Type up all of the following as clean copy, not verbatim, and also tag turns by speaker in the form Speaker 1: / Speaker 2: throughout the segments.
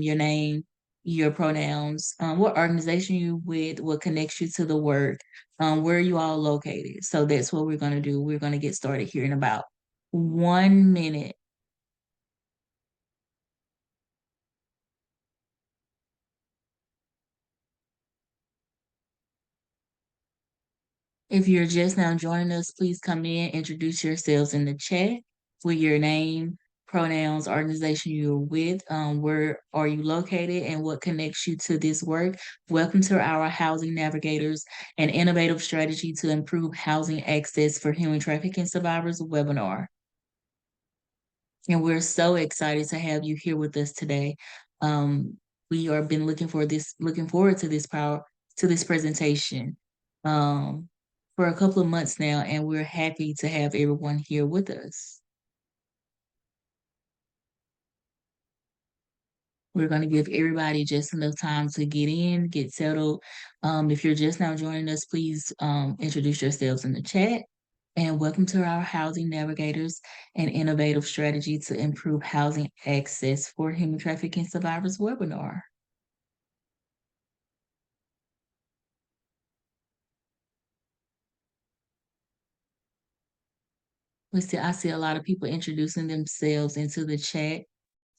Speaker 1: your name, your pronouns, what organization you with, what connects you to the work, where are you all located. So that's what we're going to do. We're going to get started here in about 1 minute. If you're just now joining us, please come in, introduce yourselves in the chat with your name, pronouns, organization you're with, where are you located, and what connects you to this work. Welcome to our Housing Navigators, an innovative strategy to improve housing access for human trafficking survivors webinar. And we're so excited to have you here with us today. We are been looking forward to this presentation um, for a couple of months now, and we're happy to have everyone here with us. We're going to give everybody just enough time to get in, get settled. If you're just now joining us, please introduce yourselves in the chat. And welcome to our Housing Navigators, an innovative strategy to improve housing access for human trafficking survivors webinar. I see a lot of people introducing themselves into the chat.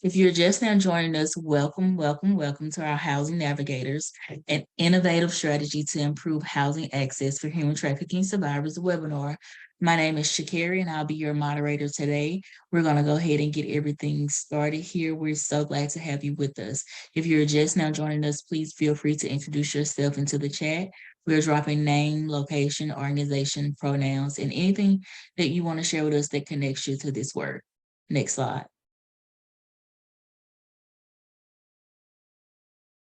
Speaker 1: If you're just now joining us, welcome, welcome, welcome to our Housing Navigators, an innovative strategy to improve housing access for human trafficking survivors webinar. My name is Shakari, and I'll be your moderator today. We're going to go ahead and get everything started here. We're so glad to have you with us. If you're just now joining us, please feel free to introduce yourself into the chat. We're dropping name, location, organization, pronouns, and anything that you want to share with us that connects you to this work. Next slide.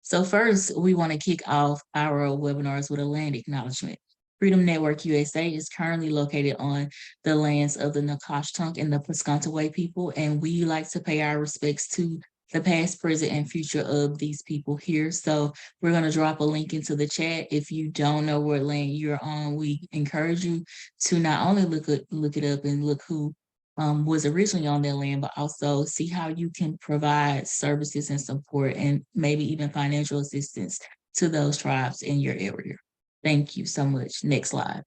Speaker 1: So first, we want to kick off our webinars with a land acknowledgement. Freedom Network USA is currently located on the lands of the Nacotchtank and the Piscataway people, and we like to pay our respects to the past, present, and future of these people here. So we're going to drop a link into the chat. If you don't know what land you're on, we encourage you to not only look it up and look who was originally on their land, but also see how you can provide services and support and maybe even financial assistance to those tribes in your area. Thank you so much. Next slide.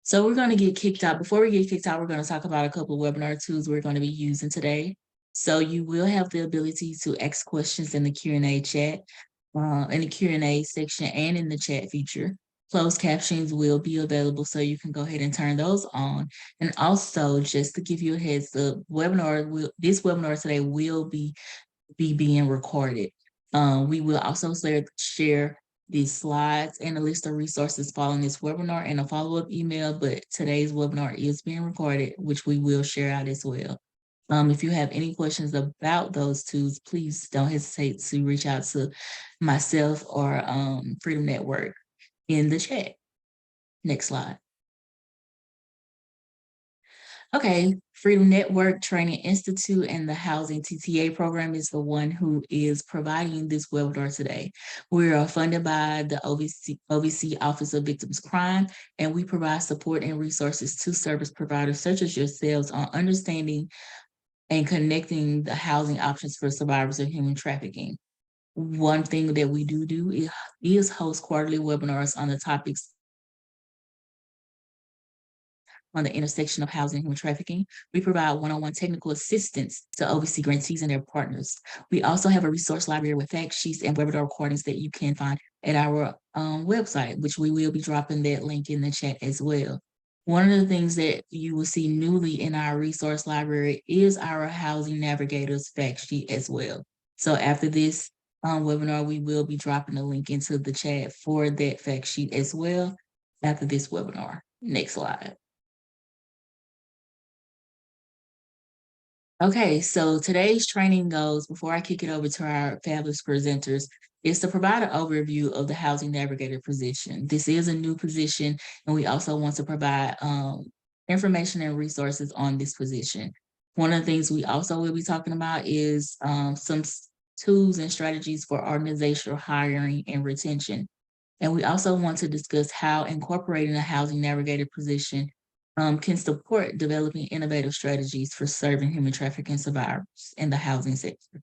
Speaker 1: So we're going to get kicked out. Before we get kicked out, we're going to talk about a couple of webinar tools we're going to be using today. So you will have the ability to ask questions in the Q&A chat, in the Q&A section and in the chat feature. Closed captions will be available, so you can go ahead and turn those on. And also, just to give you a heads up, this webinar today will be being recorded. We will also share these slides and a list of resources following this webinar and a follow-up email, but today's webinar is being recorded, which we will share out as well. If you have any questions about those tools, please don't hesitate to reach out to myself or Freedom Network in the chat. Next slide. Okay, Freedom Network Training Institute and the Housing TTA program is the one who is providing this webinar today. We are funded by the OVC Office of Victims Crime, and we provide support and resources to service providers such as yourselves on understanding and connecting the housing options for survivors of human trafficking. One thing that we do is host quarterly webinars on the topics on the intersection of housing and human trafficking. We provide one-on-one technical assistance to OVC grantees and their partners. We also have a resource library with fact sheets and webinar recordings that you can find at our website, which we will be dropping that link in the chat as well. One of the things that you will see newly in our resource library is our Housing Navigators fact sheet as well. So after this webinar, we will be dropping a link into the chat for that fact sheet as well after this webinar. Next slide. Okay, so today's training goals, before I kick it over to our fabulous presenters, is to provide an overview of the Housing Navigator position. This is a new position, and we also want to provide information and resources on this position. One of the things we also will be talking about is some tools and strategies for organizational hiring and retention. And we also want to discuss how incorporating a Housing Navigator position can support developing innovative strategies for serving human trafficking survivors in the housing sector.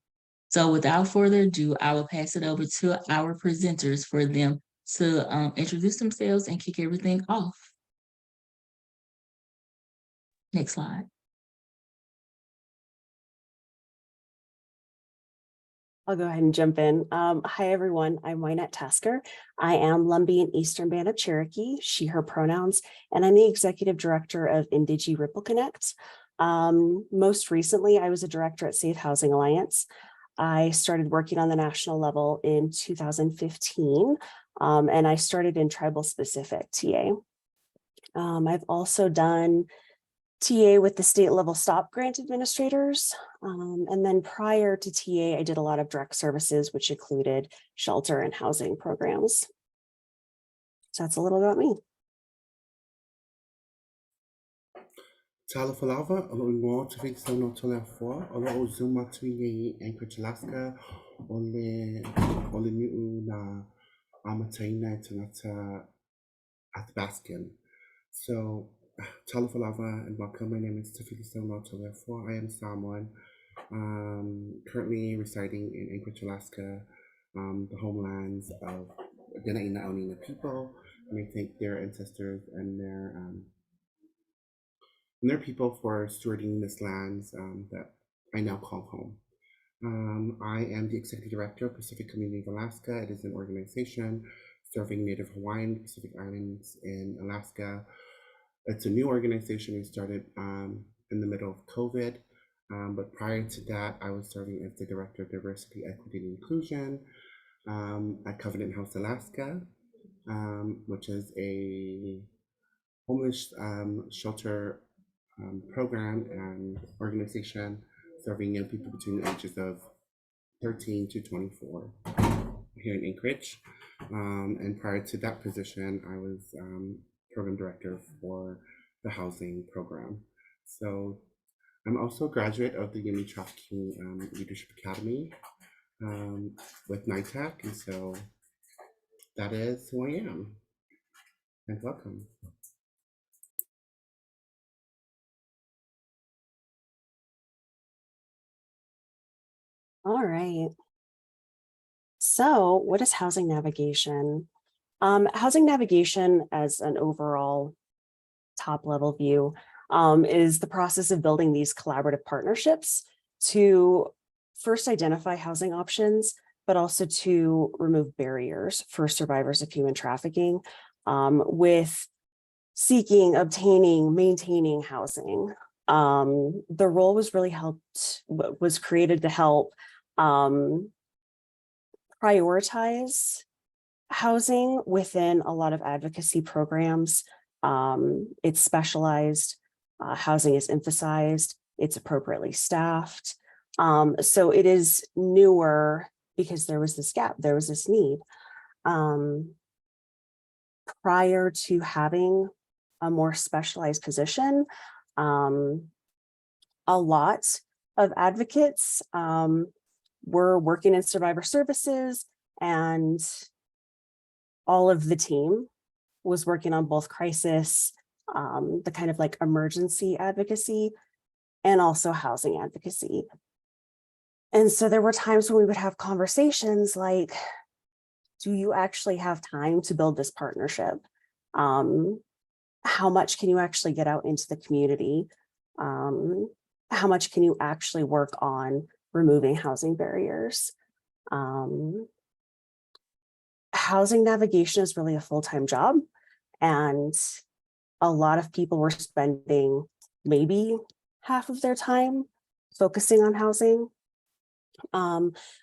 Speaker 1: So without further ado, I will pass it over to our presenters for them to introduce themselves and kick everything off. Next slide.
Speaker 2: I'll go ahead and jump in. Hi, everyone. I'm Wynette Tasker. I am Lumbee and Eastern Band of Cherokee, she, her pronouns, and I'm the executive director of Indigi Ripple Connect. Most recently, I was a director at Safe Housing Alliance. I started working on the national level in 2015, and I started in tribal specific TA. I've also done TA with the state level STOP grant administrators. And then prior to TA, I did a lot of direct services, which included shelter and housing programs. So that's a little about me.
Speaker 3: Talafalava, a little more to fix on not to left for, a lot of Zuma to ye Anchorage, Alaska, only new na Amataina to Athabaskan. So, Talafalava and welcome. My name is Tafili Sono to left for. I am someone currently residing in Anchorage, Alaska, the homelands of Denaina Onina people. And I thank their ancestors and their people for stewarding this land that I now call home. I am the executive director of Pacific Community of Alaska. It is an organization serving Native Hawaiian Pacific Islands in Alaska. It's a new organization we started in the middle of COVID. But prior to that, I was serving as the director of diversity, equity, and inclusion at Covenant House, Alaska, which is a homeless shelter program and organization serving young people between the ages of 13 to 24 here in Anchorage. And prior to that position, I was program director for the housing program. So I'm also a graduate of the Anti-Trafficking Leadership Academy with NITAC, and so that is who I am. And welcome.
Speaker 2: All right. So what is housing navigation? Housing navigation as an overall top level view is the process of building these collaborative partnerships to first identify housing options, but also to remove barriers for survivors of human trafficking with seeking, obtaining, maintaining housing. The role was created to help prioritize housing within a lot of advocacy programs. It's specialized, housing is emphasized, it's appropriately staffed. So it is newer because there was this gap, there was this need. Prior to having a more specialized position, a lot of advocates were working in survivor services, and all of the team was working on both crisis, the kind of like emergency advocacy, and also housing advocacy. And so there were times when we would have conversations like, do you actually have time to build this partnership? How much can you actually get out into the community? How much can you actually work on removing housing barriers? Housing navigation is really a full-time job, and a lot of people were spending maybe half of their time focusing on housing.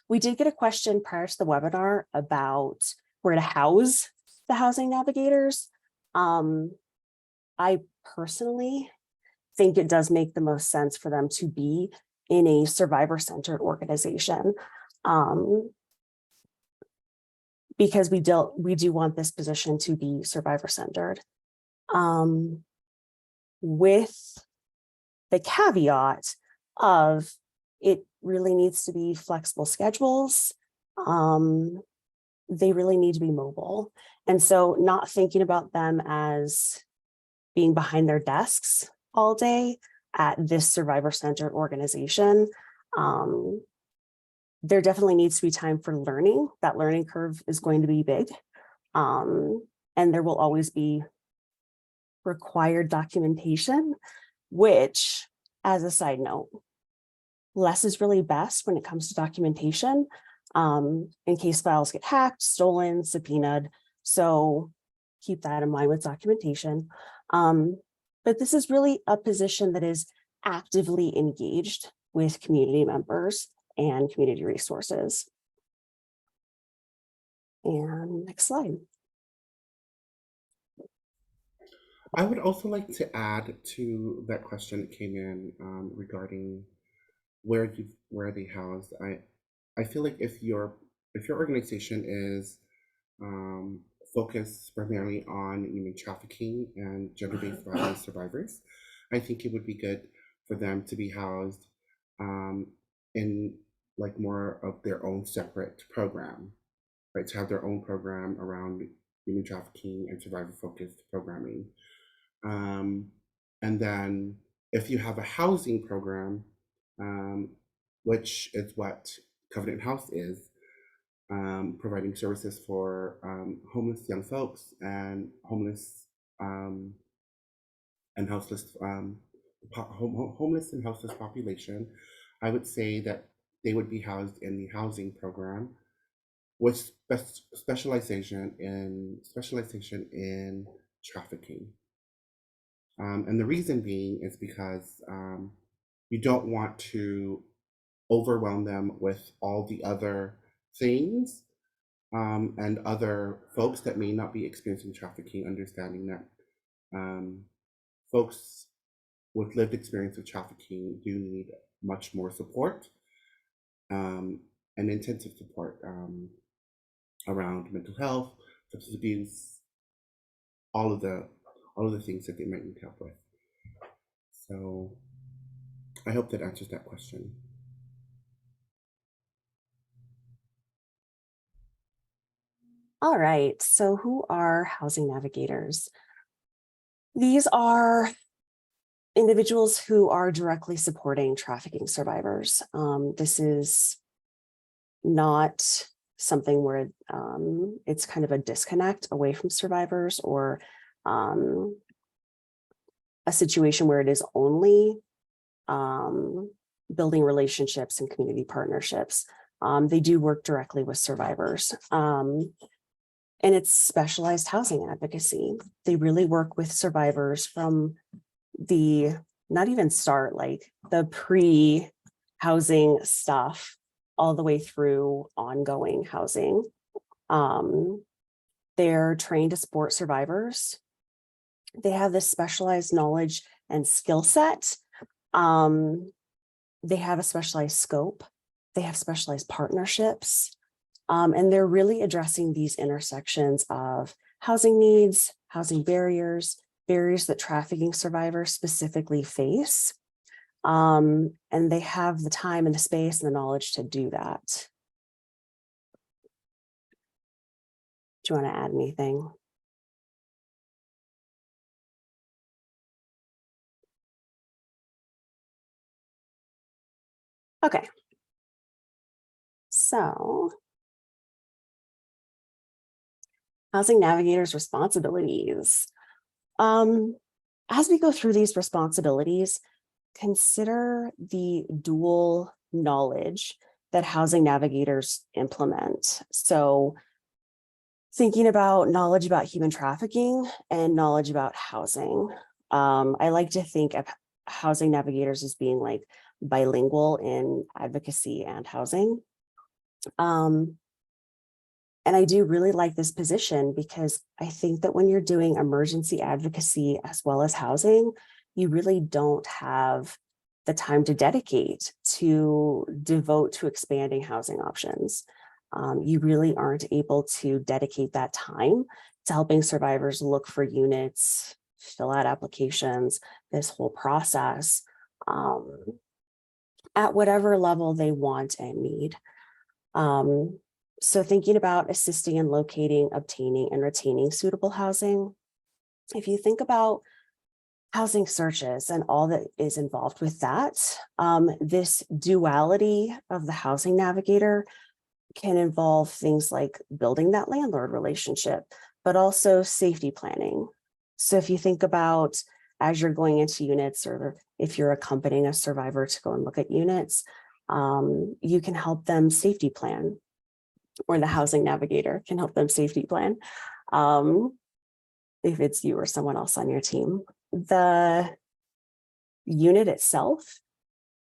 Speaker 2: We did get a question prior to the webinar about where to house the housing navigators. I personally think it does make the most sense for them to be in a survivor-centered organization, because we do want this position to be survivor-centered, with the caveat of it really needs to be flexible schedules. They really need to be mobile. And so not thinking about them as being behind their desks all day at this survivor-centered organization. There definitely needs to be time for learning. That learning curve is going to be big. And there will always be required documentation, which, as a side note, less is really best when it comes to documentation, in case files get hacked, stolen, subpoenaed. So keep that in mind with documentation. But this is really a position that is actively engaged with community members and community resources. And next slide.
Speaker 3: I would also like to add to that question that came in regarding where they housed. I feel like if your organization is focused primarily on human trafficking and gender-based violence survivors, I think it would be good for them to be housed in like more of their own separate program, right? To have their own program around human trafficking and survivor-focused programming. And then if you have a housing program, which is what Covenant House is, providing services for homeless young folks and homeless and houseless homeless and houseless population, I would say that they would be housed in the housing program with specialization in trafficking. And the reason being is because you don't want to overwhelm them with all the other things and other folks that may not be experiencing trafficking, understanding that folks with lived experience with trafficking do need much more support and intensive support around mental health, substance abuse, all of the things that they might need help with. So I hope that answers that question.
Speaker 2: All right, so who are housing navigators? These are individuals who are directly supporting trafficking survivors. This is not something where it's kind of a disconnect away from survivors, or a situation where it is only building relationships and community partnerships. They do work directly with survivors. And it's specialized housing advocacy. They really work with survivors from the, not even start, like the pre-housing stuff all the way through ongoing housing. They're trained to support survivors. They have this specialized knowledge and skill set. They have a specialized scope. They have specialized partnerships. And they're really addressing these intersections of housing needs, housing barriers that trafficking survivors specifically face. And they have the time and the space and the knowledge to do that. Do you want to add anything? Okay. So, housing navigators' responsibilities. As we go through these responsibilities, consider the dual knowledge that housing navigators implement. So, thinking about knowledge about human trafficking and knowledge about housing. I like to think of housing navigators as being like bilingual in advocacy and housing. And I do really like this position because I think that when you're doing emergency advocacy as well as housing, you really don't have the time to dedicate to devote to expanding housing options. You really aren't able to dedicate that time to helping survivors look for units, fill out applications, this whole process at whatever level they want and need. So thinking about assisting in locating, obtaining, and retaining suitable housing. If you think about housing searches and all that is involved with that. This duality of the Housing Navigator can involve things like building that landlord relationship, but also safety planning. So if you think about as you're going into units, or if you're accompanying a survivor to go and look at units, you can help them safety plan, or the Housing Navigator can help them safety plan, if it's you or someone else on your team. The unit itself,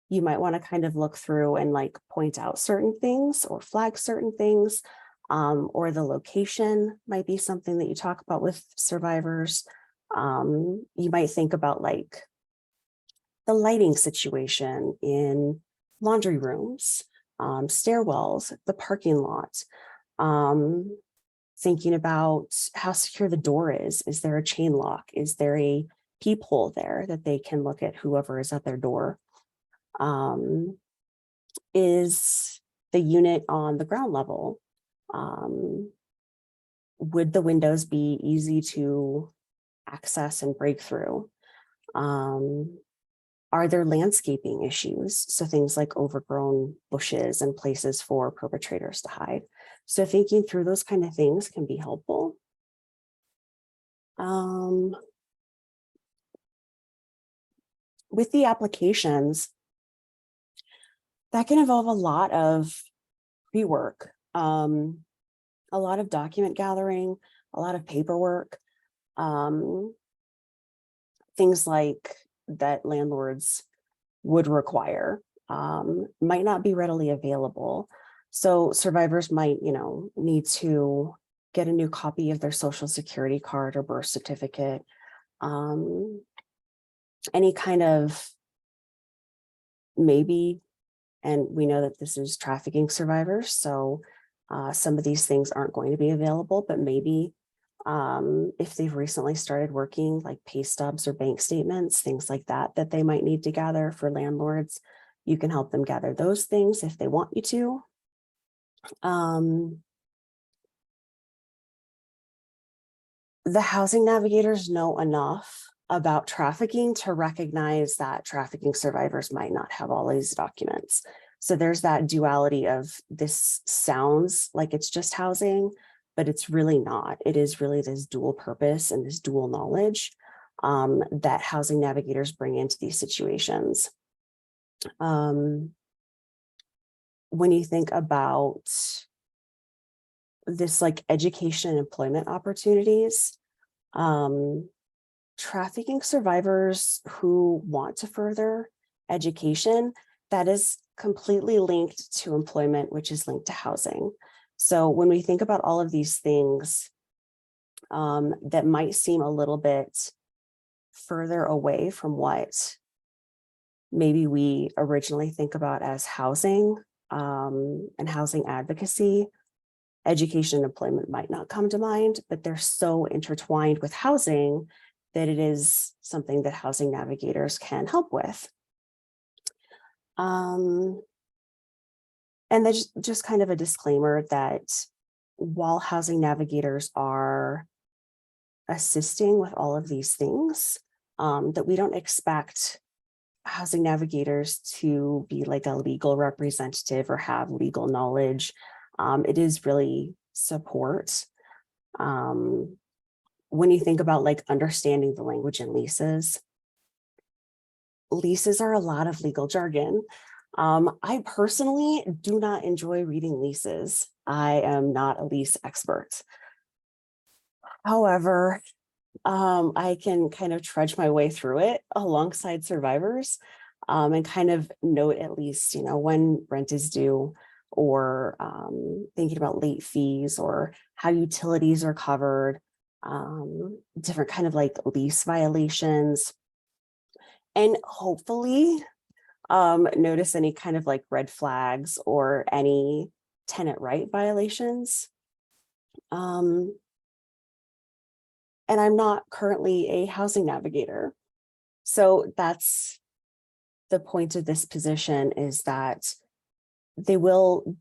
Speaker 2: you might want to kind of look through and like point out certain things or flag certain things, or the location might be something that you talk about with survivors. You might think about like the lighting situation in laundry rooms, stairwells, the parking lot, thinking about how secure the door is. Is there a chain lock? Is there a peephole there that they can look at whoever is at their door? Is the unit on the ground level? Would the windows be easy to access and break through? Are there landscaping issues? So things like overgrown bushes and places for perpetrators to hide. So thinking through those kind of things can be helpful. With the applications, that can involve a lot of pre-work, a lot of document gathering, a lot of paperwork, things like that landlords would require, might not be readily available. So survivors might, need to get a new copy of their social security card or birth certificate, any kind of maybe, and we know that this is trafficking survivors, so some of these things aren't going to be available, but maybe if they've recently started working, like pay stubs or bank statements, things like that, that they might need to gather for landlords, you can help them gather those things if they want you to. The Housing Navigators know enough about trafficking to recognize that trafficking survivors might not have all these documents. So there's that duality of this sounds like it's just housing, but it's really not. It is really this dual purpose and this dual knowledge that Housing Navigators bring into these situations. When you think about this like education and employment opportunities, trafficking survivors who want to further education, that is completely linked to employment, which is linked to housing. So when we think about all of these things that might seem a little bit further away from what maybe we originally think about as housing and housing advocacy, education and employment might not come to mind, but they're so intertwined with housing that it is something that Housing Navigators can help with. And there's just kind of a disclaimer that while Housing Navigators are assisting with all of these things, that we don't expect Housing Navigators to be like a legal representative or have legal knowledge. It is really support. When you think about like understanding the language in leases are a lot of legal jargon. I personally do not enjoy reading leases. I am not a lease expert. However, I can kind of trudge my way through it alongside survivors and kind of note at least, when rent is due, or thinking about late fees or how utilities are covered, different kind of like lease violations, and hopefully notice any kind of like red flags or any tenant right violations. And I'm not currently a housing navigator. So that's the point of this position, is that they will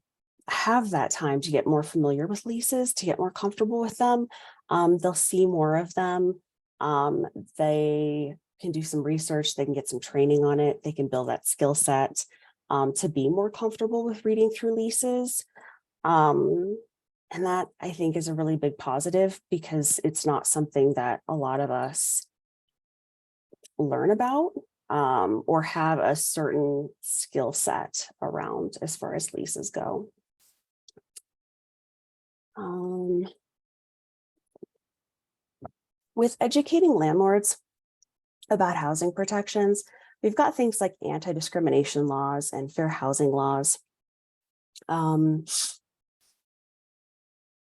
Speaker 2: have that time to get more familiar with leases, to get more comfortable with them. They'll see more of them. They can do some research, they can get some training on it, they can build that skill set to be more comfortable with reading through leases. And that, I think, is a really big positive, because it's not something that a lot of us learn about or have a certain skill set around as far as leases go. With educating landlords about housing protections, we've got things like anti-discrimination laws and fair housing laws.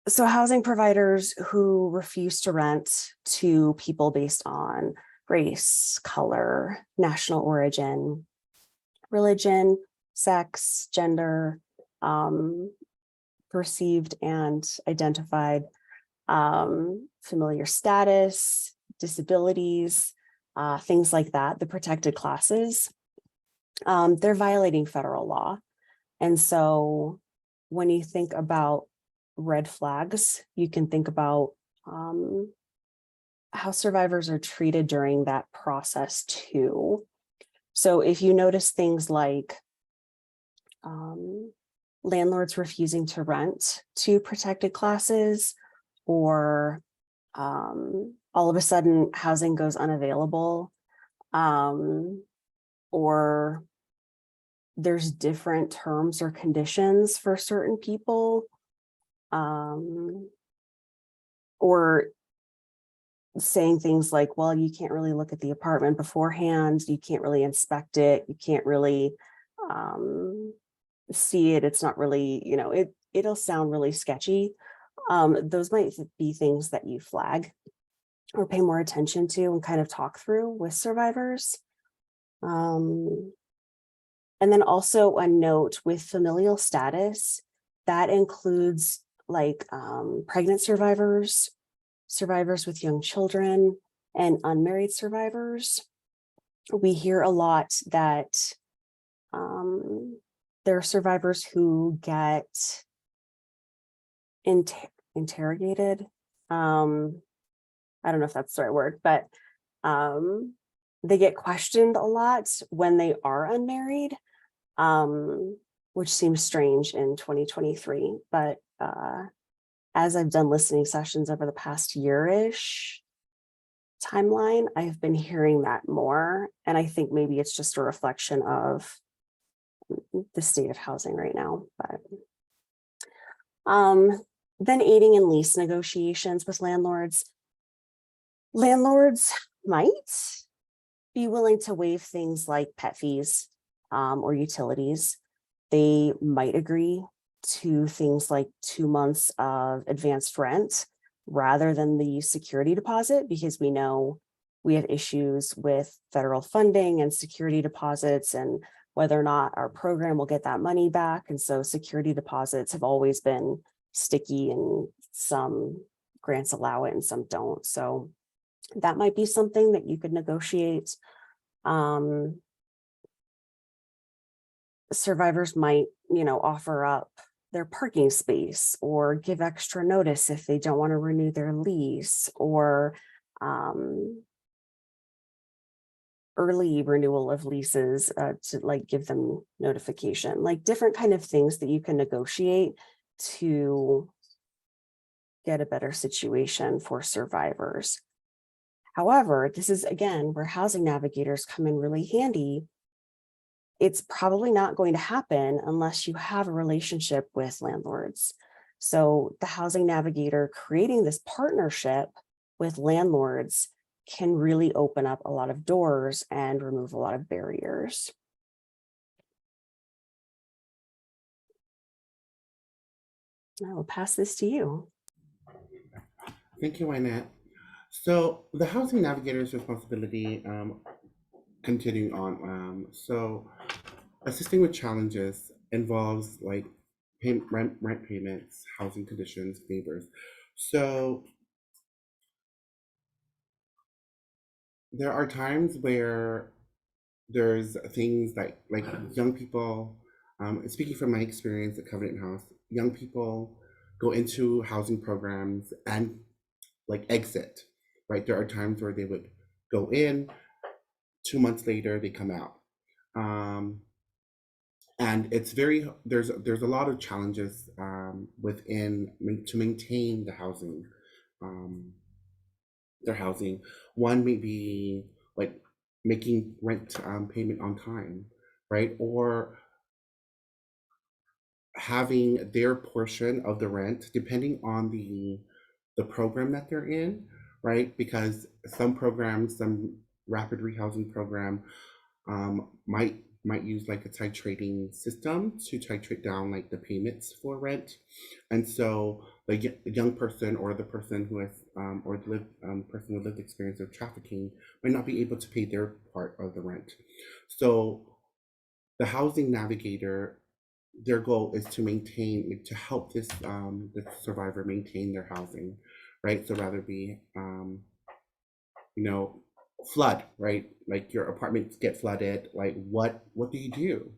Speaker 2: So housing providers who refuse to rent to people based on race, color, national origin, religion, sex, gender, perceived and identified familiar status, disabilities, things like that, the protected classes, they're violating federal law. And so when you think about red flags, you can think about how survivors are treated during that process too. So if you notice things like landlords refusing to rent to protected classes, or all of a sudden housing goes unavailable, or there's different terms or conditions for certain people, or saying things like, well, you can't really look at the apartment beforehand, you can't really inspect it, you can't really see it, it's not really, it'll sound really sketchy. Those might be things that you flag or pay more attention to and kind of talk through with survivors. And then also a note with familial status, that includes like pregnant survivors, survivors with young children, and unmarried survivors. We hear a lot that there are survivors who get interrogated. I don't know if that's the right word, but they get questioned a lot when they are unmarried, which seems strange in 2023. But as I've done listening sessions over the past year-ish timeline, I've been hearing that more. And I think maybe it's just a reflection of the state of housing right now. But then aiding in lease negotiations with landlords. Landlords might be willing to waive things like pet fees or utilities. They might agree to things like 2 months of advanced rent rather than the security deposit, because we know we have issues with federal funding and security deposits and whether or not our program will get that money back. And so security deposits have always been sticky, and some grants allow it and some don't. So that might be something that you could negotiate. Survivors might, offer up their parking space or give extra notice if they don't want to renew their lease, or early renewal of leases to like give them notification, like different kind of things that you can negotiate to get a better situation for survivors. However, this is again where housing navigators come in really handy. It's probably not going to happen unless you have a relationship with landlords. So the housing navigator creating this partnership with landlords can really open up a lot of doors and remove a lot of barriers. I will pass this to you.
Speaker 3: Thank you, Wynette. So the Housing Navigator's responsibility, continuing on. So assisting with challenges involves like rent payments, housing conditions, neighbors. So there are times where there's things like young people, speaking from my experience at Covenant House, young people go into housing programs and like exit, right? There are times where they would go in, 2 months later they come out. And it's very there's a lot of challenges to maintain um, their housing. One may be like making rent payment on time, right? Or having their portion of the rent, depending on the program that they're in, right? Because some rapid rehousing program might use like a titrating system to titrate down like the payments for rent, and so the young person or the person who has or the person with lived experience of trafficking might not be able to pay their part of the rent. So the housing navigator, their goal is to help the survivor maintain their housing, right? So rather be you know flood, right? Like your apartments get flooded, like what do you do?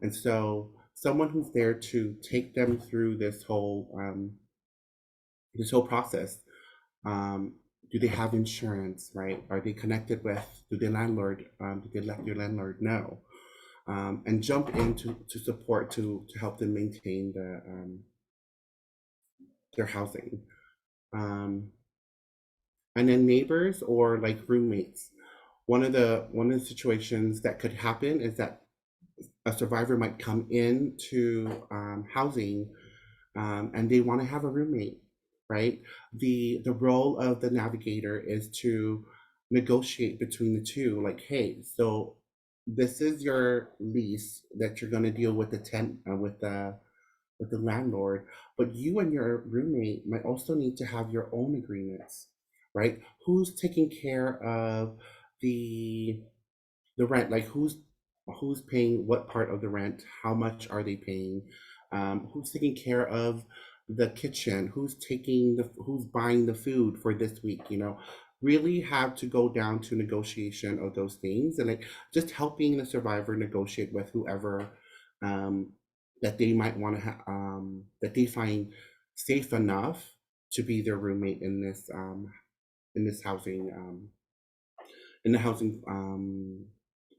Speaker 3: And so someone who's there to take them through this whole process. um, do they have insurance, right? Are they connected with, do they let your landlord know? And jump into to support to help them maintain their housing. Um, and then neighbors or like roommates. One of the situations that could happen is that a survivor might come into housing, and they want to have a roommate, right? The role of the navigator is to negotiate between the two, like, hey, so this is your lease that you're going to deal with with the landlord, but you and your roommate might also need to have your own agreements, right? Who's taking care of the the rent? Like who's paying what part of the rent? How much are they paying? Who's taking care of the kitchen? Who's buying the food for this week? Really have to go down to negotiation of those things, and like just helping the survivor negotiate with whoever um, that they might want to that they find safe enough to be their roommate in this housing in the housing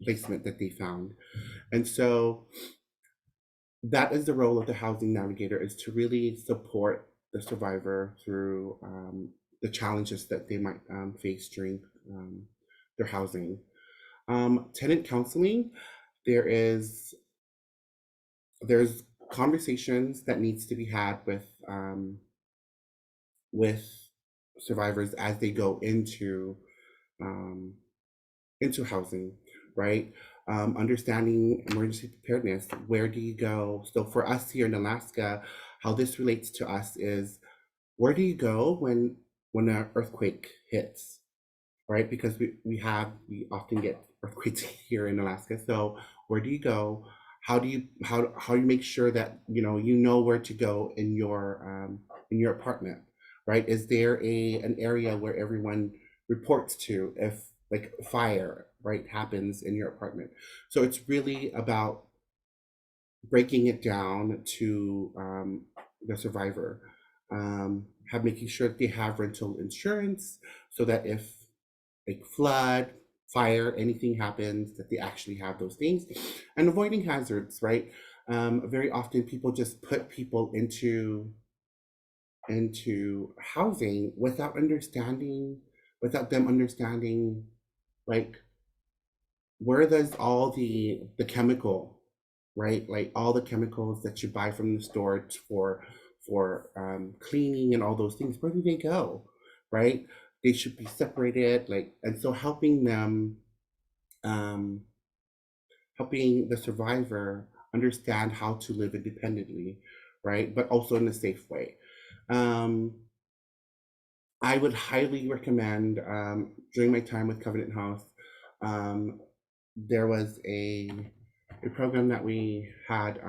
Speaker 3: placement that they found. And so that is the role of the housing navigator, is to really support the survivor through the challenges that they might face during their housing. Tenant counseling, there is there's conversations that needs to be had with survivors as they go um, into housing, right? Understanding emergency preparedness. Where do you go? So for us here in Alaska, how this relates to us is, where do you go when an earthquake hits, right? Because we often get earthquakes here in Alaska. So where do you go? How do you make sure that you know where to go in your apartment, right? Is there an area where everyone reports to if like fire, right, happens in your apartment? So it's really about breaking it down to the survivor, have making sure that they have rental insurance, so that if like flood, fire, anything happens, that they actually have those things, and avoiding hazards, right? Very often people just put people into housing without them understanding, like, where does all the chemical, right, like all the chemicals that you buy from the store for cleaning and all those things, where do they go, right? They should be separated, like, and so um helping the survivor understand how to live independently, right, but also in a safe way. um I would highly recommend, during my time with Covenant House, um, there was a program that we had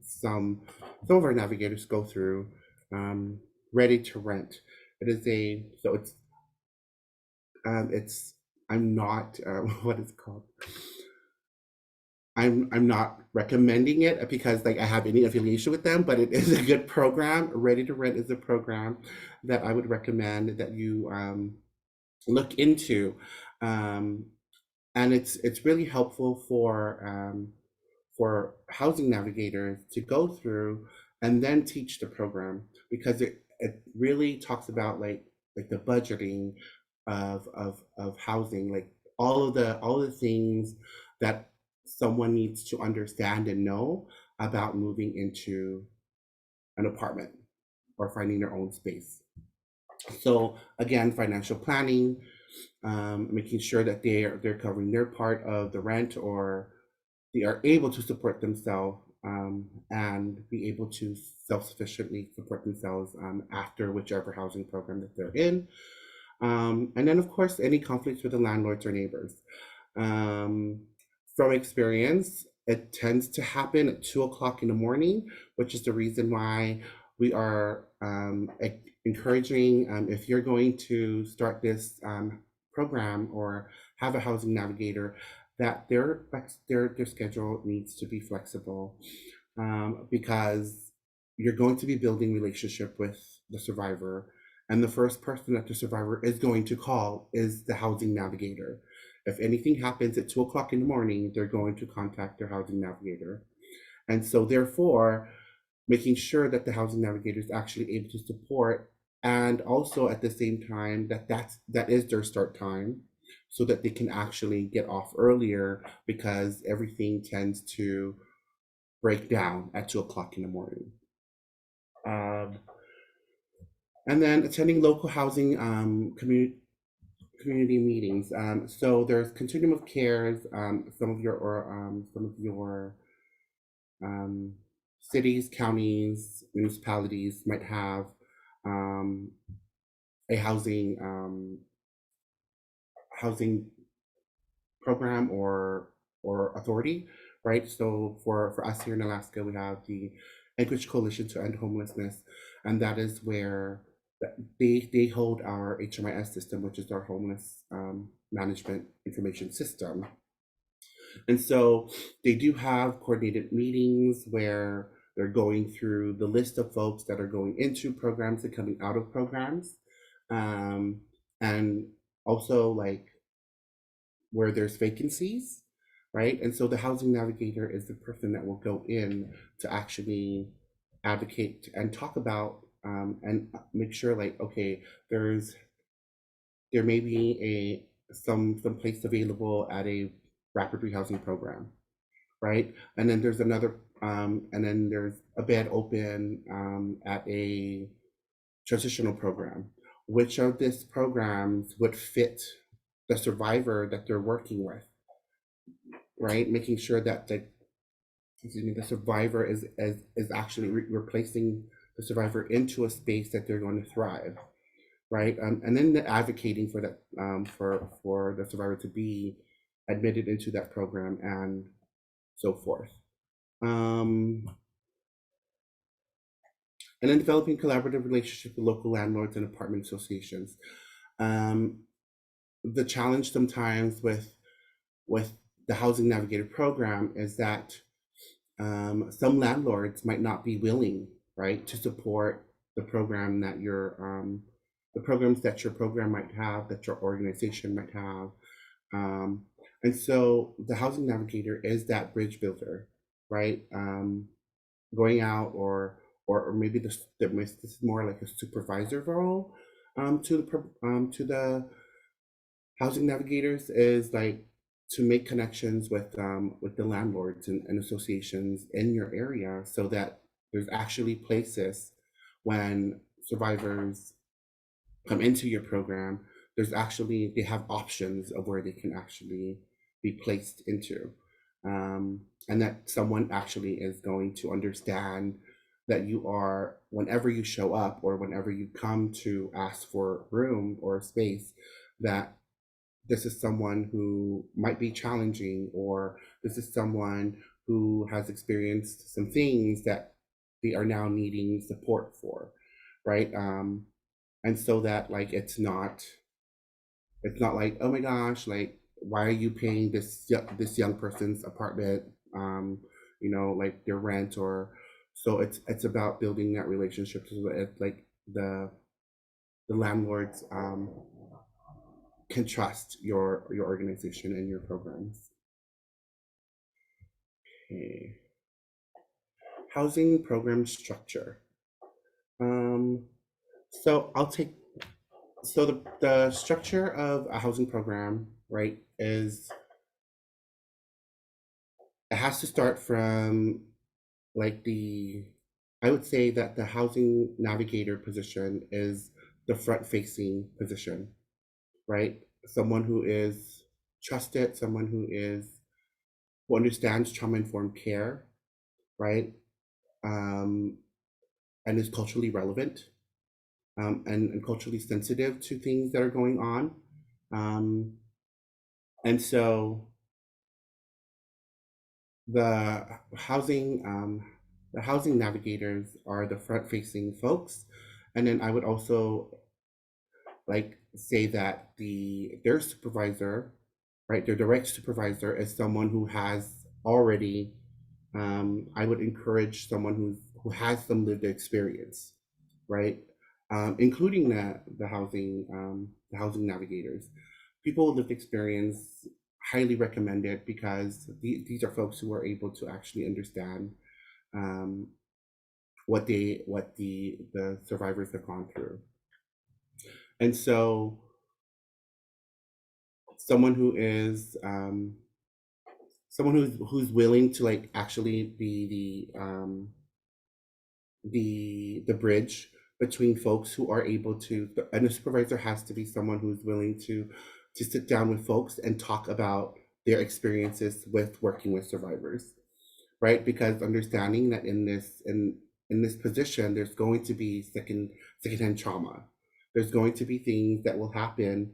Speaker 3: some of our navigators go through, um, Ready to Rent. It is a so it's I'm not what is it called? I'm not recommending it because like I have any affiliation with them, but it is a good program. Ready to Rent is a program that I would recommend that you look into. Um, and it's really helpful for housing navigators to go through and then teach the program, because it really talks about like the budgeting of housing, like all of the things that someone needs to understand and know about moving into an apartment or finding their own space. So again, financial planning, making sure that they're covering their part of the rent, or they are able to support themselves, and be able to self-sufficiently support themselves after whichever housing program that they're in. And then, of course, any conflicts with the landlords or neighbors. Um, from experience, it tends to happen at 2 o'clock in the morning, which is the reason why we are encouraging, if you're going to start this program or have a housing navigator, that their schedule needs to be flexible, because you're going to be building relationship with the survivor, and the first person that the survivor is going to call is the housing navigator. If anything happens at 2 o'clock in the morning, they're going to contact their housing navigator. And so therefore, making sure that the housing navigator is actually able to support, and also at the same time that is their start time, so that they can actually get off earlier, because everything tends to break down at 2 o'clock in the morning. And then attending local housing community meetings. So there's continuum of cares. Some of your um, cities, counties, municipalities might have um, a housing program or authority, right? So for us here in Alaska, we have the Anchorage Coalition to End Homelessness, and that is where they hold our HMIS system, which is our homeless management information system. And so they do have coordinated meetings where they're going through the list of folks that are going into programs and coming out of programs, um, and also like where there's vacancies, right? And so the housing navigator is the person that will go in to actually advocate and talk about, and make sure, like, okay, there may be some place available at a rapid rehousing program, right? And then there's a bed open at a transitional program. Which of these programs would fit the survivor that they're working with, right? Making sure that the survivor is actually replacing the survivor into a space that they're going to thrive, right? And then advocating for that, for the survivor to be admitted into that program and so forth. And then developing collaborative relationships with local landlords and apartment associations. The challenge sometimes with the Housing Navigator program is that some landlords might not be willing, right, to support the program that the programs that your program might have, that your organization might have. And so the Housing Navigator is that bridge builder, right? Going out, or maybe this is more like a supervisor role, to the housing navigators, is like to make connections with the landlords and associations in your area, so that there's actually places when survivors come into your program, they have options of where they can actually be placed into, and that someone actually is going to understand that you are, whenever you show up or whenever you come to ask for room or space, that this is someone who might be challenging, or this is someone who has experienced some things that they are now needing support for, right? And so that, like, it's not like, oh my gosh, like, why are you paying this young person's apartment, like their rent, or so it's about building that relationship, so that like the landlords can trust your organization and your programs. Okay. Housing program structure. So I'll take, so the structure of a housing program, right, is it has to start from like I would say that the housing navigator position is the front facing position, right? Someone who is trusted, someone who understands trauma informed care, right? Um, and is culturally relevant, and culturally sensitive to things that are going on. Um, and so the the housing navigators are the front facing folks. And then I would also like say that their supervisor, right, their direct supervisor is someone who has already, I would encourage someone who has some lived experience, right? Including the housing navigators. People with lived experience highly recommend it because these are folks who are able to actually understand, um, what the survivors have gone through. And so someone who is, someone who's willing to like actually be the bridge between folks who are able to, and the supervisor has to be someone who's willing to sit down with folks and talk about their experiences with working with survivors, right? Because understanding that in this position there's going to be secondhand trauma, there's going to be things that will happen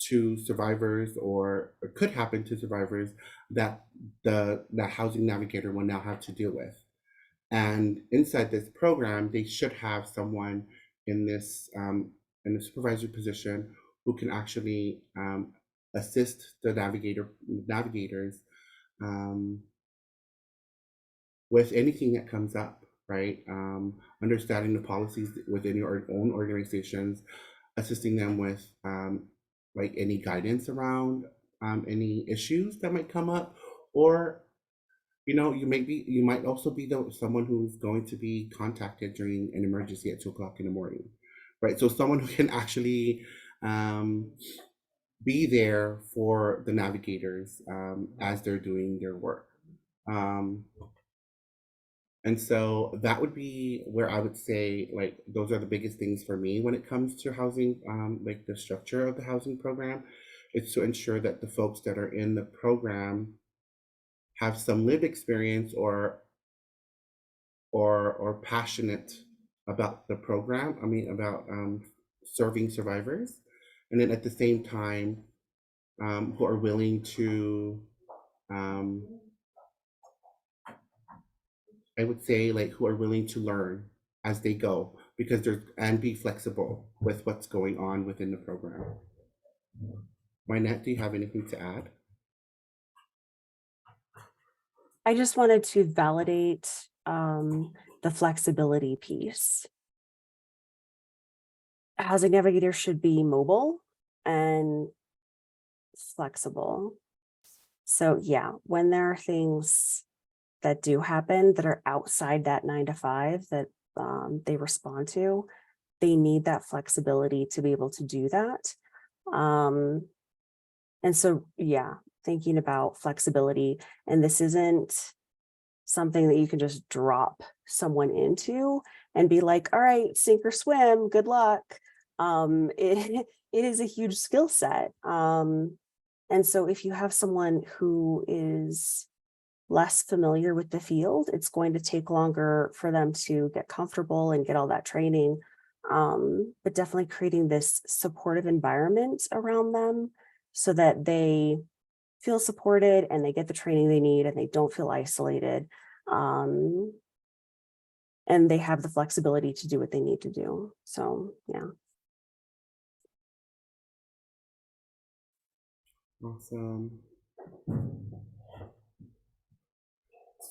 Speaker 3: to survivors, or could happen to survivors, that the housing navigator will now have to deal with. And inside this program, they should have someone in in the supervisory position who can actually, assist the navigators, um, with anything that comes up, right? Understanding the policies within your own organizations, assisting them with, like any guidance around, any issues that might come up, or you might also be someone who's going to be contacted during an emergency at 2 o'clock in the morning, right? So someone who can actually, um, be there for the navigators, as they're doing their work. Um, and so that would be where I would say, like, those are the biggest things for me when it comes to housing, like the structure of the housing program. It's to ensure that the folks that are in the program have some lived experience, or passionate about the program. I mean, about, serving survivors, and then at the same time, who are willing to, um, I would say, like, who are willing to learn as they go, because there's and be flexible with what's going on within the program. Wynette, do you have anything to add?
Speaker 2: I just wanted to validate the flexibility piece. Housing Navigator should be mobile and flexible. So yeah, when there are things that do happen that are outside that 9 to 5 that they respond to, they need that flexibility to be able to do that. And so, yeah, thinking about flexibility, and this isn't something that you can just drop someone into and be like, all right, sink or swim, good luck. It is a huge skill set. And so if you have someone who is less familiar with the field, it's going to take longer for them to get comfortable and get all that training. But definitely creating this supportive environment around them so that they feel supported and they get the training they need and they don't feel isolated. And they have the flexibility to do what they need to do. So, yeah.
Speaker 3: Awesome.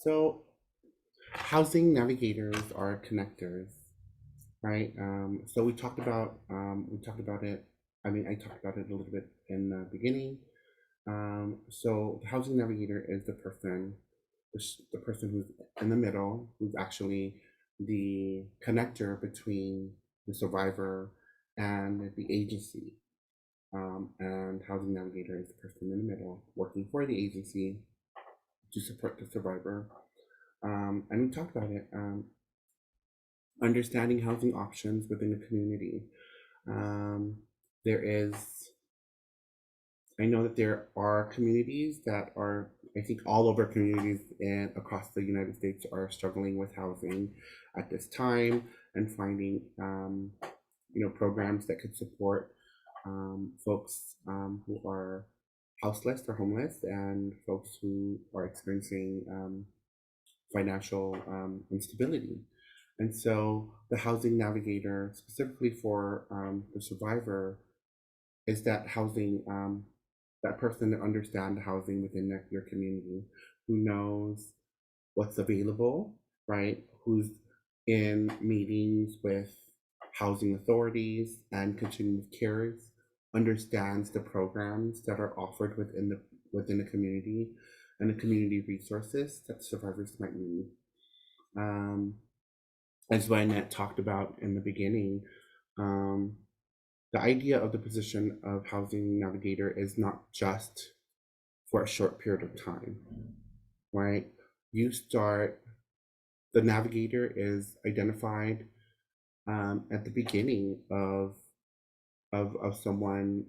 Speaker 3: So housing navigators are connectors, right? So we talked about it, I mean, I talked about it a little bit in the beginning. So the housing navigator is the person who's in the middle, who's actually the connector between the survivor and the agency. And housing navigator is the person in the middle working for the agency to support the survivor. And we talked about it, understanding housing options within the community. Um, there is I know that there are communities that are, I think all over communities and across the United States are struggling with housing at this time and finding, programs that could support folks who are houseless or homeless and folks who are experiencing financial instability. And so the housing navigator, specifically for the survivor, is that housing, that person that understands housing within your community, who knows what's available, right? Who's in meetings with housing authorities and continuing cares, understands the programs that are offered within the community and the community resources that survivors might need. Um, as Lynette talked about in the beginning, um, the idea of the position of housing navigator is not just for a short period of time, right? You start, the navigator is identified at the beginning of someone,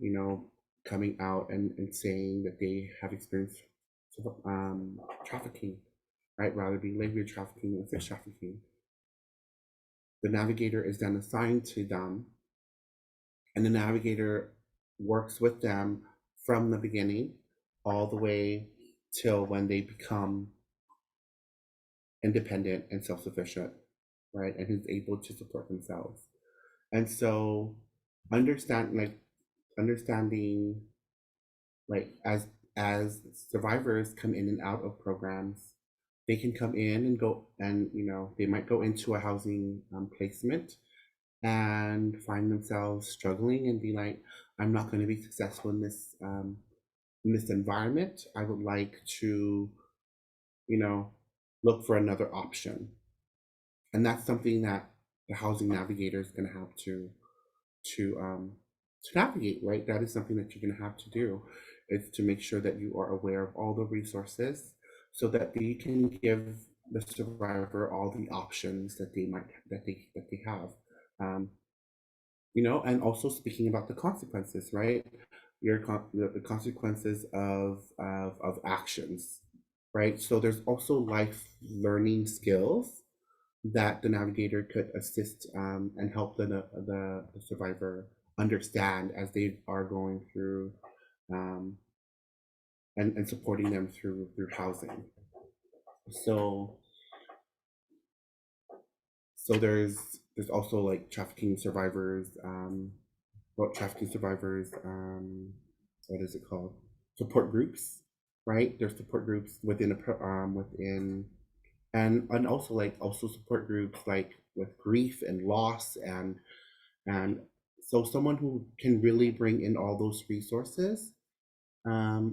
Speaker 3: coming out and saying that they have experienced trafficking, right? Rather being labor trafficking or sex trafficking. The navigator is then assigned to them, and the navigator works with them from the beginning all the way till when they become independent and self-sufficient, right? And who's able to support themselves. And so understanding like as survivors come in and out of programs, they can come in and go, and they might go into a housing placement and find themselves struggling and be like, I'm not going to be successful in this environment. I would like to, look for another option. And that's something that the housing navigator is going to have to um, to navigate, right? That is something that you're going to have to do, is to make sure that you are aware of all the resources so that they can give the survivor all the options that they have. Um, and also speaking about the consequences, right? The consequences of actions, right? So there's also life learning skills that the navigator could assist and help the survivor understand as they are going through um, and supporting them through housing. So there's also like trafficking survivors, what is it called? Support groups, right? There's support groups within and also also support groups like with grief and loss and so someone who can really bring in all those resources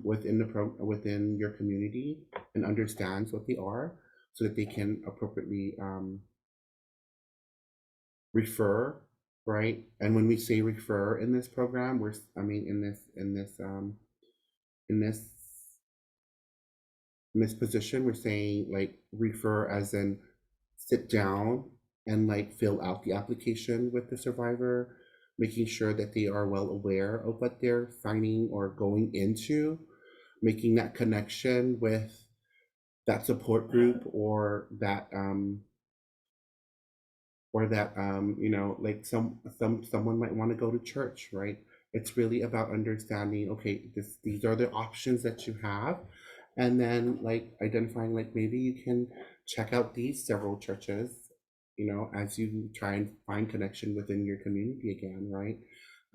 Speaker 3: within your community and understands what they are so that they can appropriately refer, right? And when we say refer in this program, in this in this position, we're saying like refer as in sit down and like fill out the application with the survivor, making sure that they are well aware of what they're signing or going into, making that connection with that support group or that like someone might want to go to church, right? It's really about understanding, okay, these are the options that you have, and then like identifying like maybe you can check out these several churches, as you try and find connection within your community again, right?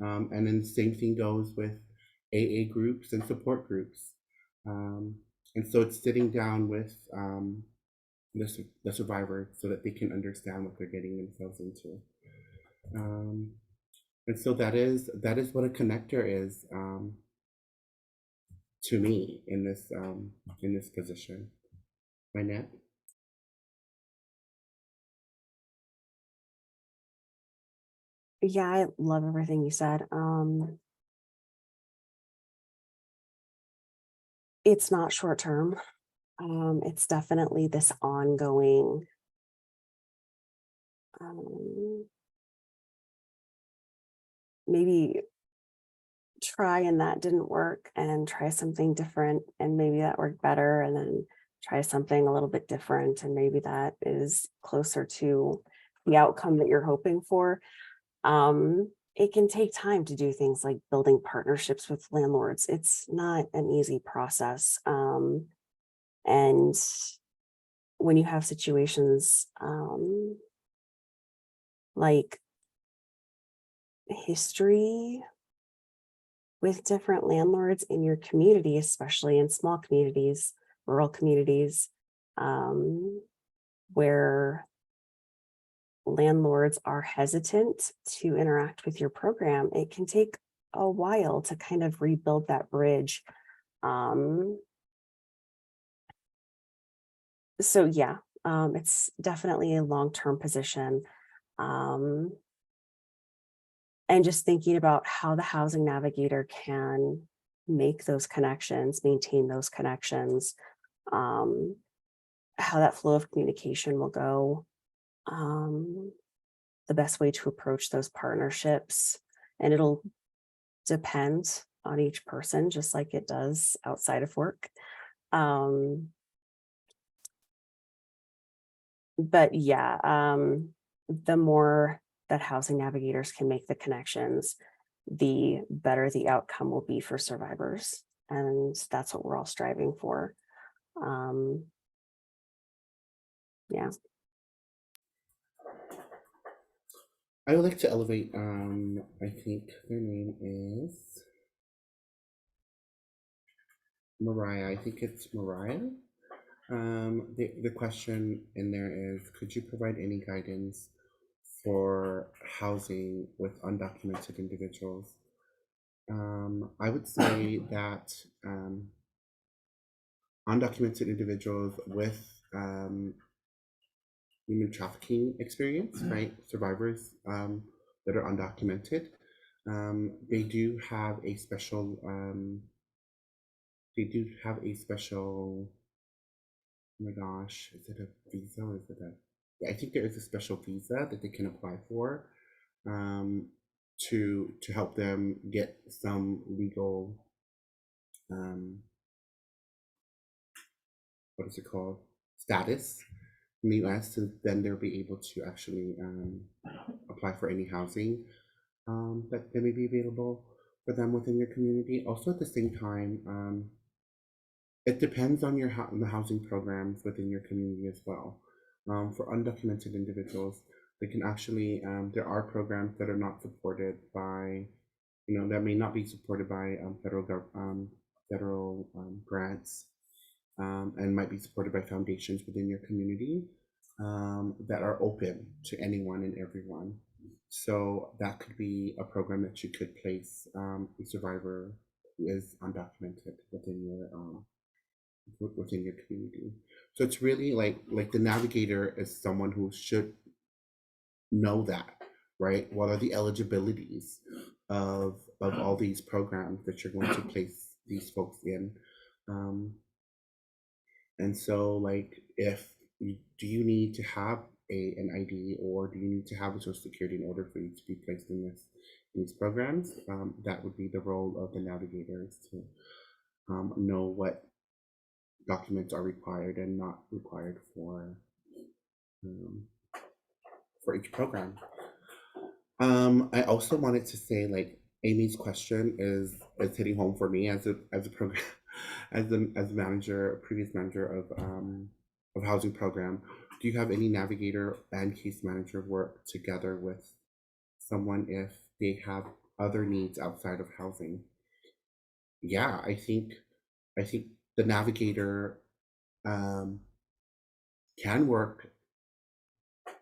Speaker 3: And then the same thing goes with AA groups and support groups. And so it's sitting down with the survivor so that they can understand what they're getting themselves into. Um, And so that is what a connector is, to me in this position. Lynette?
Speaker 2: Yeah, I love everything you said. It's not short term. It's definitely this ongoing, um, maybe try and that didn't work and try something different and maybe that worked better and then try something a little bit different and maybe that is closer to the outcome that you're hoping for. It can take time to do things like building partnerships with landlords. It's not an easy process. And when you have situations like history with different landlords in your community, especially in small communities, rural communities, um, where landlords are hesitant to interact with your program, it can take a while to kind of rebuild that bridge. Um, so yeah, it's definitely a long-term position. Um, and just thinking about how the housing navigator can make those connections, maintain those connections, um, how that flow of communication will go, um, the best way to approach those partnerships. And it'll depend on each person, just like it does outside of work. Um, but yeah, the more that housing navigators can make the connections, the better the outcome will be for survivors. And that's what we're all striving for. Um, yeah.
Speaker 3: I would like to elevate, I think their name is Mariah. I think it's Mariah. The question in there is, could you provide any guidance for housing with undocumented individuals? I would say that undocumented individuals with human trafficking experience, right? Survivors that are undocumented, they do have a special. They do have a special. Oh my gosh, is it a visa or is it a? Yeah, I think there is a special visa that they can apply for, um, to help them get some legal. Um, what is it called? Status in the U.S. So then they'll be able to actually apply for any housing that may be available for them within your community. Also, at the same time, it depends on the housing programs within your community as well. For undocumented individuals, they can actually there are programs that are not supported by, that may not be supported by federal grants, and might be supported by foundations within your community, that are open to anyone and everyone. So that could be a program that you could place a survivor who is undocumented within your community. So it's really like the navigator is someone who should know that, right? What are the eligibilities of all these programs that you're going to place these folks in? Um, and so, like, if do you need to have an ID, or do you need to have a social security in order for you to be placed in these programs? That would be the role of the navigators to know what documents are required and not required um, for each program. I also wanted to say, like, Amy's question is hitting home for me as a program as a manager, previous manager of housing program. Do you have any navigator and case manager work together with someone if they have other needs outside of housing? Yeah, I think the navigator um, can work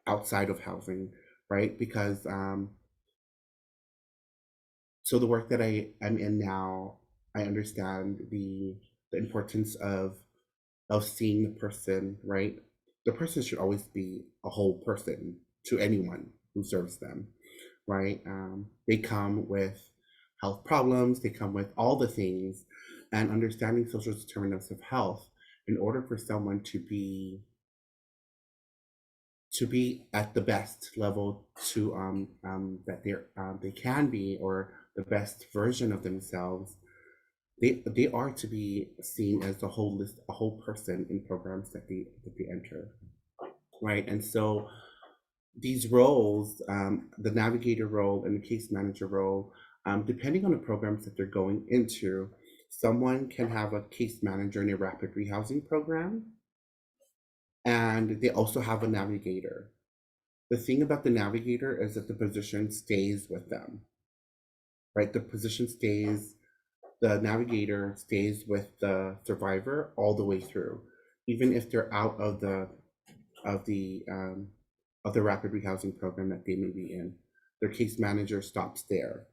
Speaker 3: outside of housing, right? Because So the work that I'm in now, I understand the importance of seeing the person, right? The person should always be a whole person to anyone who serves them, right? They come with health problems, they come with all the things, and understanding social determinants of health in order for someone to be at the best level to that they can be, or the best version of themselves, they are to be seen as a whole person in programs that they enter, right? And so these roles, the navigator role and the case manager role, depending on the programs that they're going into, someone can have a case manager in a rapid rehousing program, and they also have a navigator. The thing about the navigator is that the position stays with them, right? The navigator stays with the survivor all the way through, even if they're out of the um, of the rapid rehousing program that they may be in. Their case manager stops there,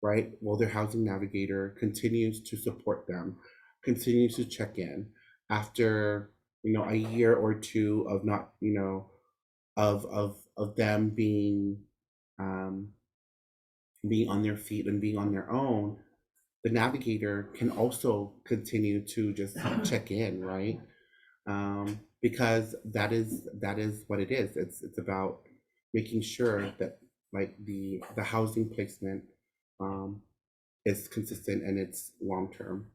Speaker 3: right? Well, their housing navigator continues to support them, continues to check in after a year or two of not of them um, being on their feet and being on their own. The navigator can also continue to just check in, right? Because that is what it is. It's about making sure that, like, the housing placement um, is consistent and it's long term.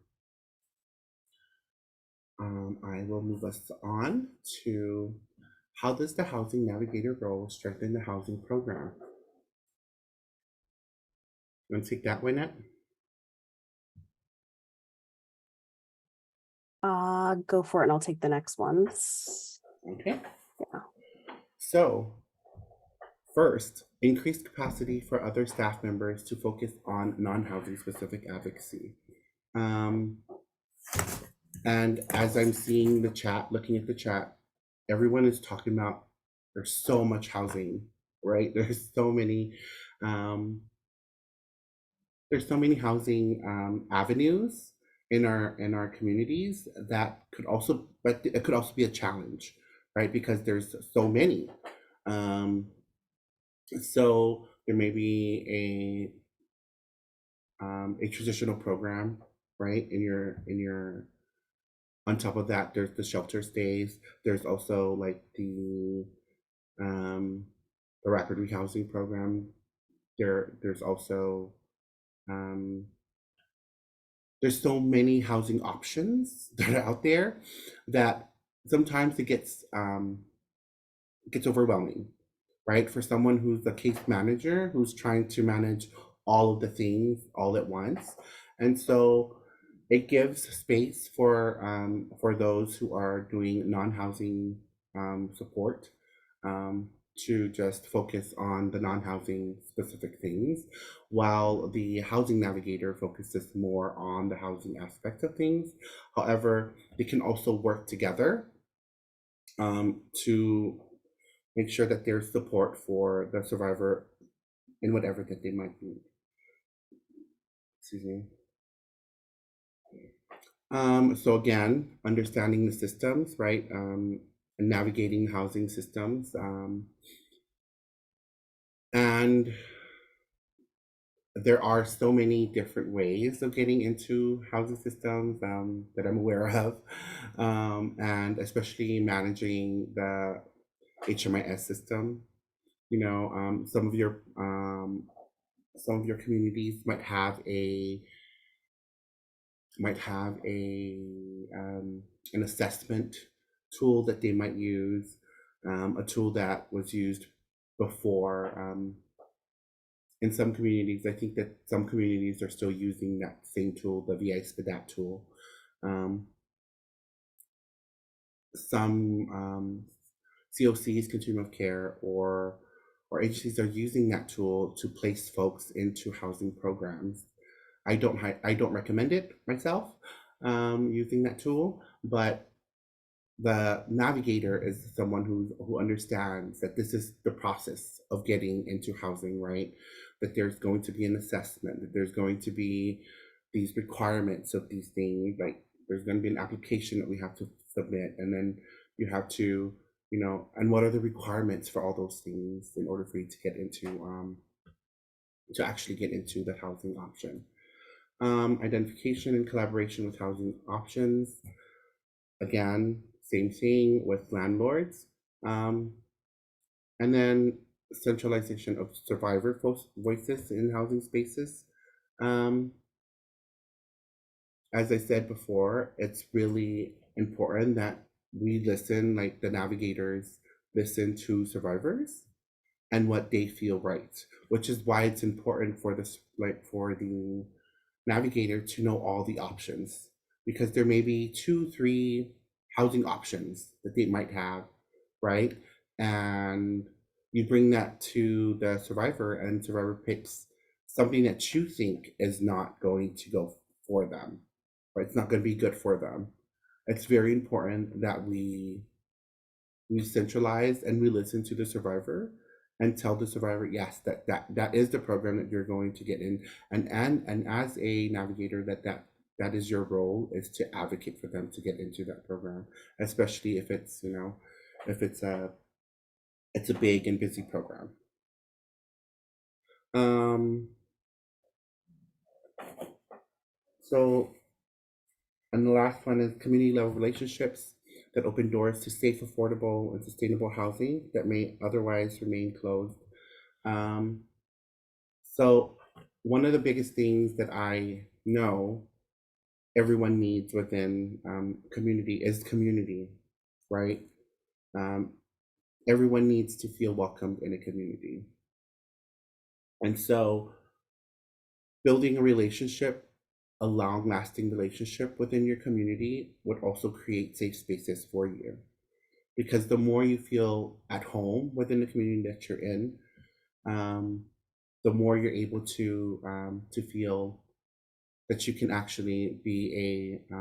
Speaker 3: I will move us on to how does the housing navigator role strengthen the housing program? You want to take that one, Net?
Speaker 2: Go for it and I'll take the next ones.
Speaker 3: Okay.
Speaker 2: Yeah.
Speaker 3: So, first, increased capacity for other staff members to focus on non-housing specific advocacy. Um, and as I'm seeing the chat, looking at the chat, everyone is talking about there's so much housing, right? Um, there's so many housing avenues in our communities that could also, but it could also be a challenge, right? Because there's so many. So there may be a traditional program, right? On top of that, there's the shelter stays. There's also like um, the rapid rehousing program. There's also um, there's so many housing options that are out there that sometimes it gets overwhelming, right? For someone who's a case manager who's trying to manage all of the things all at once. And so it gives space for those who are doing non-housing support to just focus on the non-housing specific things, while the housing navigator focuses more on the housing aspect of things. However, they can also work together to make sure that there's support for the survivor in whatever that they might need. Excuse me. So again, understanding the systems, right? And navigating housing systems. And there are so many different ways of getting into housing systems that I'm aware of. And especially managing the HMIS system. Some of your communities might have an assessment tool that they might use, a tool that was used before. In some communities, I think that some communities are still using that same tool, the VI SPDAT tool. Some COCs, continuum of care, or agencies are using that tool to place folks into housing programs. I don't recommend it myself, using that tool, but the navigator is someone who understands that this is the process of getting into housing, right? That there's going to be an assessment, that there's going to be these requirements of these things, like there's going to be an application that we have to submit, and then you have to, and what are the requirements for all those things in order for you to get into to actually get into the housing option. Identification and collaboration with housing options. Again, same thing with landlords. And then centralization of survivor voices in housing spaces. As I said before, it's really important that we listen, like the navigators listen to survivors and what they feel right, which is why it's important for this, like for the navigator to know all the options, because there may be 2-3 housing options that they might have, right? And you bring that to the survivor, and survivor picks something that you think is not going to go for them, right? It's not going to be good for them. It's very important that we centralize and we listen to the survivor and tell the survivor, yes, that is the program that you're going to get in, and as a navigator, that is your role, is to advocate for them to get into that program, especially if it's if it's a big and busy program. So, and the last one is community level relationships that open doors to safe, affordable, and sustainable housing that may otherwise remain closed. So one of the biggest things that I know everyone needs within community is community, right? Everyone needs to feel welcomed in a community. And so building a relationship, a long lasting relationship within your community, would also create safe spaces for you. Because the more you feel at home within the community that you're in, the more you're able to feel that you can actually be a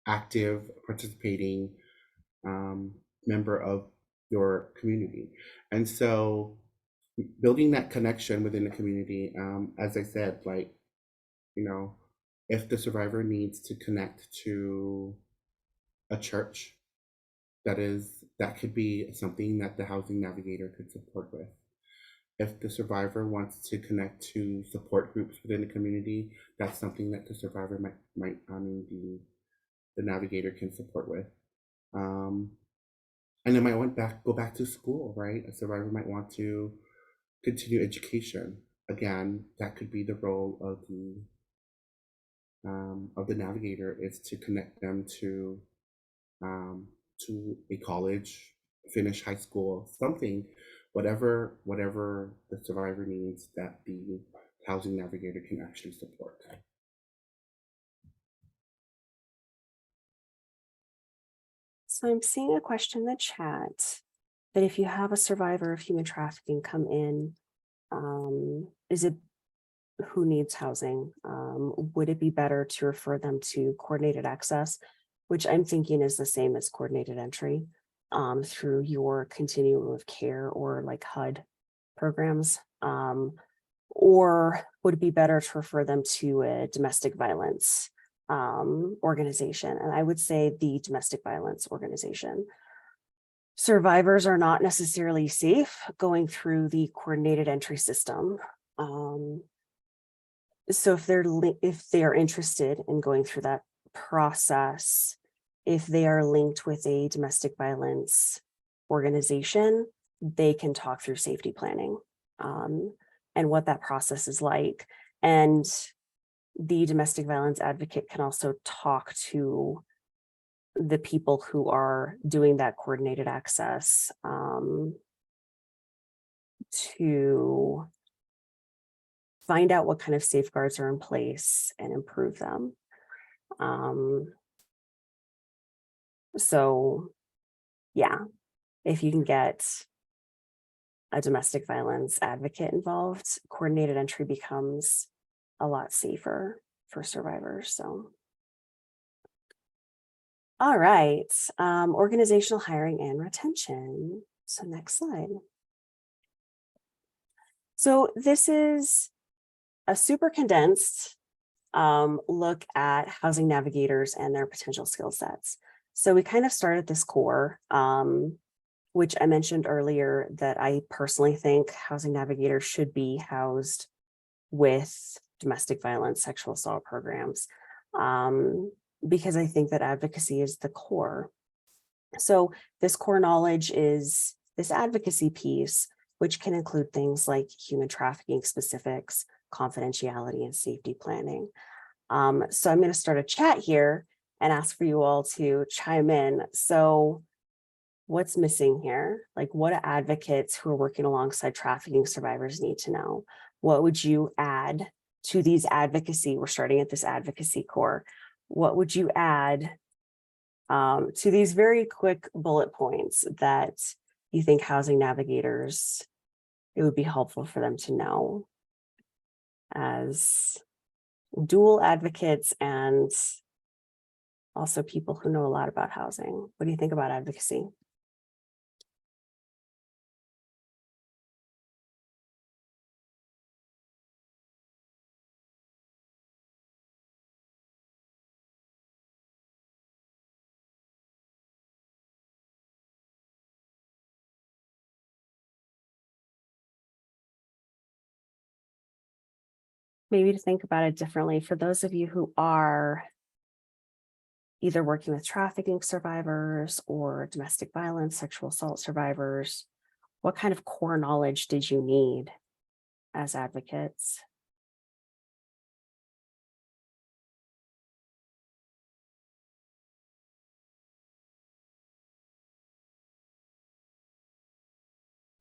Speaker 3: active, participating member of your community. And so building that connection within the community, as I said, like, if the survivor needs to connect to a church, that could be something that the housing navigator could support with. If the survivor wants to connect to support groups within the community, that's something that the survivor might the navigator can support with. And they might go back to school, right? A survivor might want to continue education. Again, that could be the role of the navigator, is to connect them to a college, finish high school, something, whatever the survivor needs, that the housing navigator can actually support.
Speaker 2: So I'm seeing a question in the chat that if you have a survivor of human trafficking come in, is it who needs housing? Would it be better to refer them to coordinated access, which I'm thinking is the same as coordinated entry, through your continuum of care or like HUD programs? Or would it be better to refer them to a domestic violence organization? And I would say the domestic violence organization. Survivors are not necessarily safe going through the coordinated entry system. So if they are interested in going through that process, if they are linked with a domestic violence organization, they can talk through safety planning and what that process is like. And the domestic violence advocate can also talk to the people who are doing that coordinated access to find out what kind of safeguards are in place and improve them. So yeah, if you can get a domestic violence advocate involved, coordinated entry becomes a lot safer for survivors. So All right, organizational hiring and retention. So next slide. So this is a super condensed look at housing navigators and their potential skill sets. So we kind of start at this core, which I mentioned earlier that I personally think housing navigators should be housed with domestic violence, sexual assault programs, because I think that advocacy is the core. So this core knowledge is this advocacy piece, which can include things like human trafficking specifics, confidentiality, and safety planning. So I'm going to start a chat here and ask for you all to chime in. So what's missing here? Like, what do advocates who are working alongside trafficking survivors need to know? What would you add to these advocacy? We're starting at this advocacy core. What would you add to these very quick bullet points that you think housing navigators, it would be helpful for them to know as dual advocates and also people who know a lot about housing? What do you think about advocacy? Maybe to think about it differently, for those of you who are either working with trafficking survivors or domestic violence, sexual assault survivors, what kind of core knowledge did you need as advocates?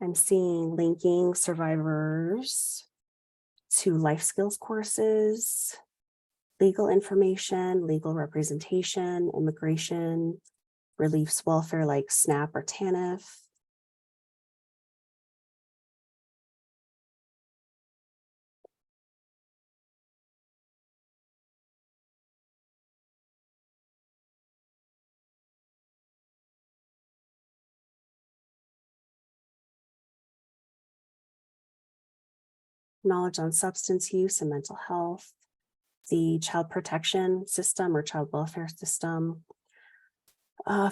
Speaker 2: I'm seeing linking survivors to life skills courses, legal information, legal representation, immigration, reliefs, welfare like SNAP or TANF. Knowledge on substance use and mental health, the child protection system or child welfare system,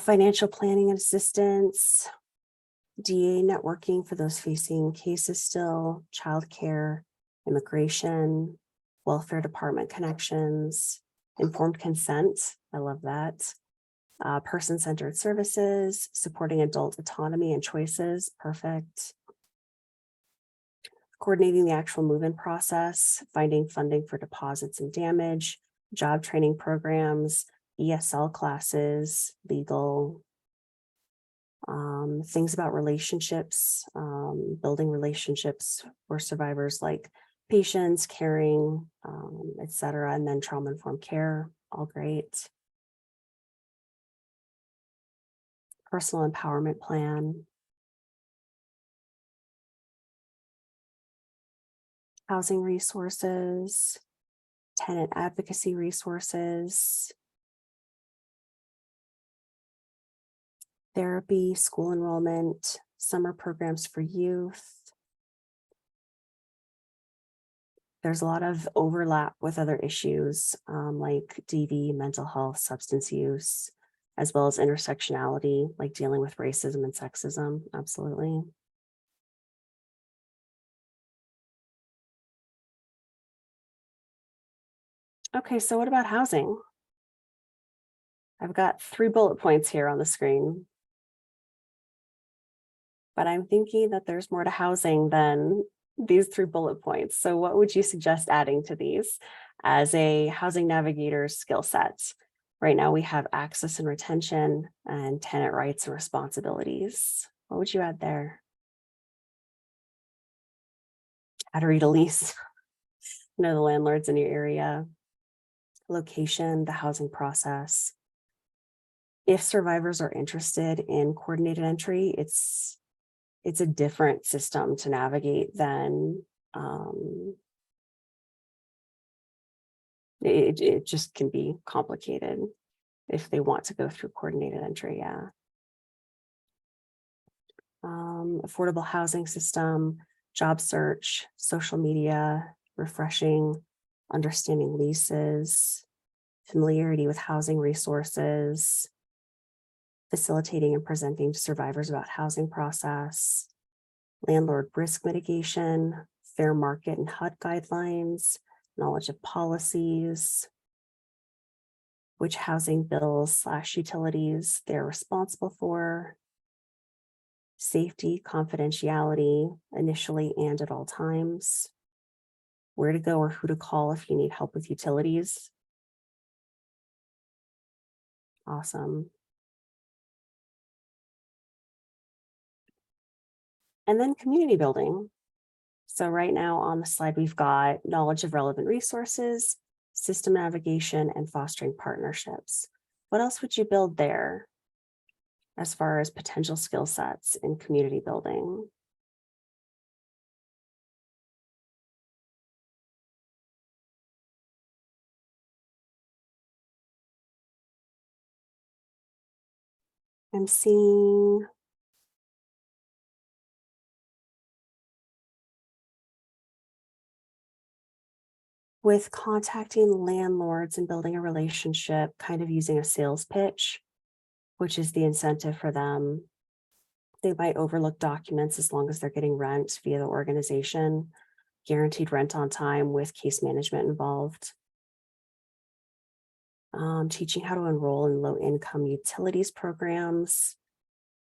Speaker 2: financial planning and assistance, DA networking for those facing cases still, childcare, immigration, welfare department connections, informed consent. I love that. Person-centered services, supporting adult autonomy and choices. Perfect. Coordinating the actual move-in process, finding funding for deposits and damage, job training programs, ESL classes, legal, things about relationships, building relationships for survivors like patients, caring, et cetera, and then trauma-informed care, all great. Personal empowerment plan. Housing resources, tenant advocacy resources, therapy, school enrollment, summer programs for youth. There's a lot of overlap with other issues like DV, mental health, substance use, as well as intersectionality, like dealing with racism and sexism. Absolutely. Okay, so what about housing? I've got 3 bullet points here on the screen, but I'm thinking that there's more to housing than these 3 bullet points. So what would you suggest adding to these as a housing navigator skill set? Right now we have access and retention and tenant rights and responsibilities. What would you add there? How to read a lease, know the landlords in your area, location, the housing process. If survivors are interested in coordinated entry, it's a different system to navigate than it just can be complicated. if they want to go through coordinated entry, yeah. Affordable housing system, job search, social media, refreshing, understanding leases, familiarity with housing resources, facilitating and presenting to survivors about housing process, landlord risk mitigation, fair market and HUD guidelines, knowledge of policies, which housing bills / utilities they're responsible for, safety, confidentiality, initially and at all times, where to go or who to call if you need help with utilities. Awesome. And then community building. So right now on the slide, we've got knowledge of relevant resources, system navigation, and fostering partnerships. What else would you build there as far as potential skill sets in community building? I'm seeing with contacting landlords and building a relationship, kind of using a sales pitch, which is the incentive for them. They might overlook documents as long as they're getting rent via the organization, guaranteed rent on time with case management involved. Teaching how to enroll in low-income utilities programs,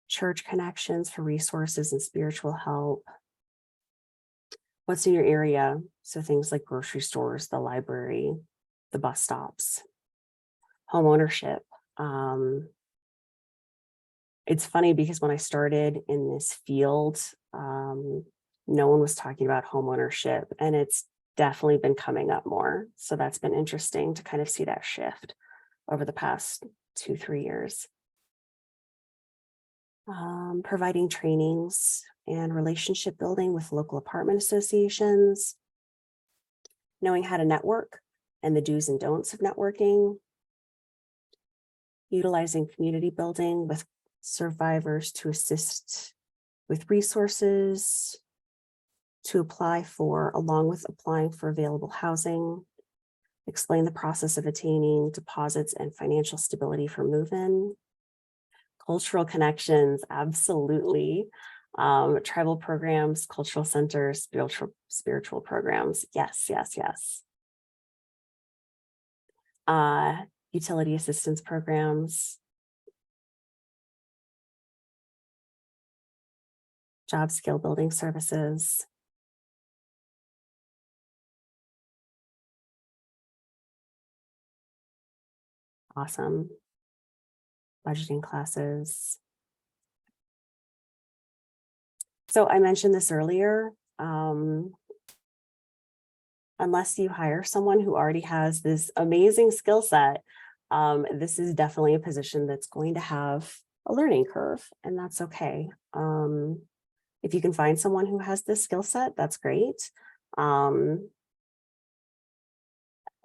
Speaker 2: church connections for resources and spiritual help. What's in your area? So things like grocery stores, the library, the bus stops, home ownership. It's funny because when I started in this field, no one was talking about home ownership, and it's definitely been coming up more. So that's been interesting to kind of see that shift over the past 2-3 years. Providing trainings and relationship building with local apartment associations, knowing how to network and the do's and don'ts of networking, utilizing community building with survivors to assist with resources to apply for, along with applying for available housing, explain the process of attaining deposits and financial stability for move-in, cultural connections, absolutely. Tribal programs, cultural centers, spiritual programs. Yes, yes, yes. Utility assistance programs, job skill building services. Awesome. Budgeting classes. So I mentioned this earlier. Unless you hire someone who already has this amazing skill set, this is definitely a position that's going to have a learning curve, and that's okay. If you can find someone who has this skill set, that's great.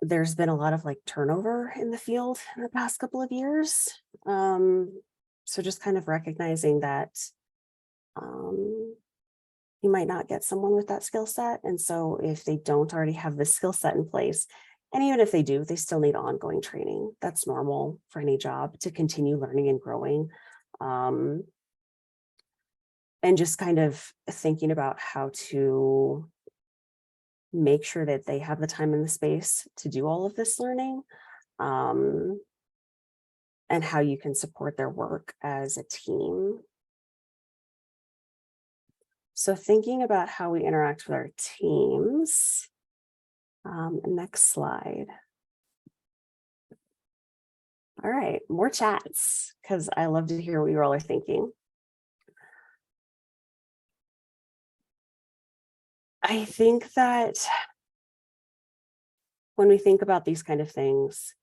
Speaker 2: There's been a lot of like turnover in the field in the past couple of years. So just kind of recognizing that you might not get someone with that skill set. And so if they don't already have the skill set in place, and even if they do, they still need ongoing training. That's normal for any job to continue learning and growing. And just kind of thinking about how to make sure that they have the time and the space to do all of this learning, and how you can support their work as a team. So thinking about how we interact with our teams. Next slide. All right, more chats, because I love to hear what you all are thinking. I think that when we think about these kind of things,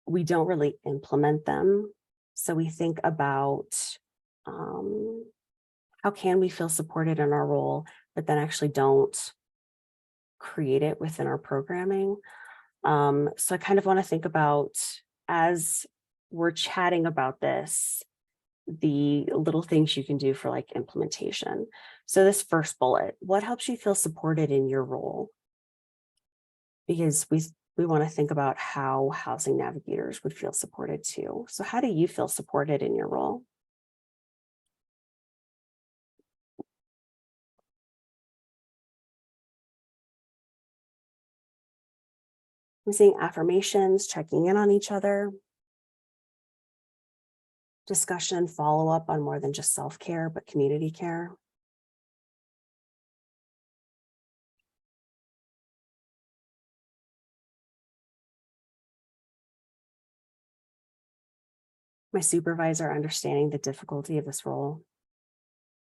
Speaker 2: we don't really implement them. So we think about how can we feel supported in our role, but then actually don't create it within our programming. So I kind of want to think about, as we're chatting about this, the little things you can do for like implementation. So this first bullet, what helps you feel supported in your role? Because we want to think about how housing navigators would feel supported too. So how do you feel supported in your role? I'm seeing affirmations, checking in on each other, discussion, follow up on more than just self-care, but community care. My supervisor understanding the difficulty of this role,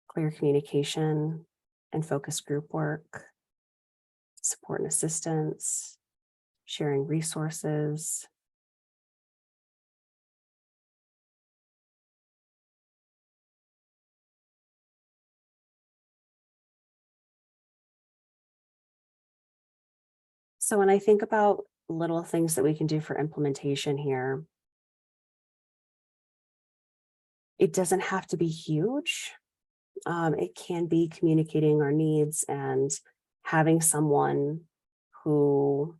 Speaker 2: clear communication and focused group work, support and assistance, sharing resources. So when I think about little things that we can do for implementation here, it doesn't have to be huge. It can be communicating our needs and having someone who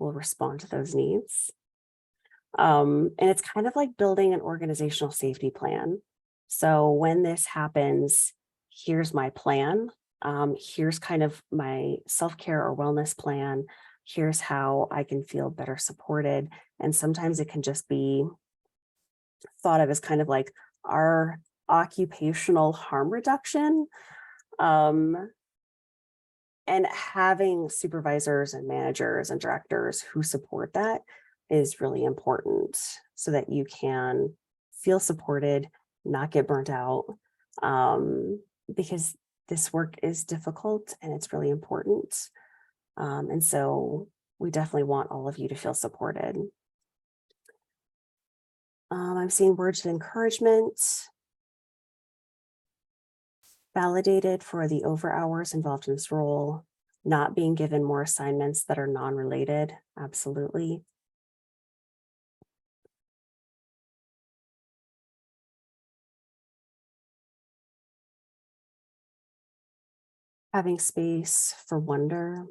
Speaker 2: will respond to those needs. And it's kind of like building an organizational safety plan. So when this happens, here's my plan. Here's kind of my self-care or wellness plan. Here's how I can feel better supported. And sometimes it can just be thought of as kind of like our occupational harm reduction. Um, and having supervisors and managers and directors who support that is really important so that you can feel supported, not get burnt out, because this work is difficult and it's really important. And so we definitely want all of you to feel supported. I'm seeing words of encouragement, validated for the over hours involved in this role, not being given more assignments that are non-related. Absolutely. Having space for wonder,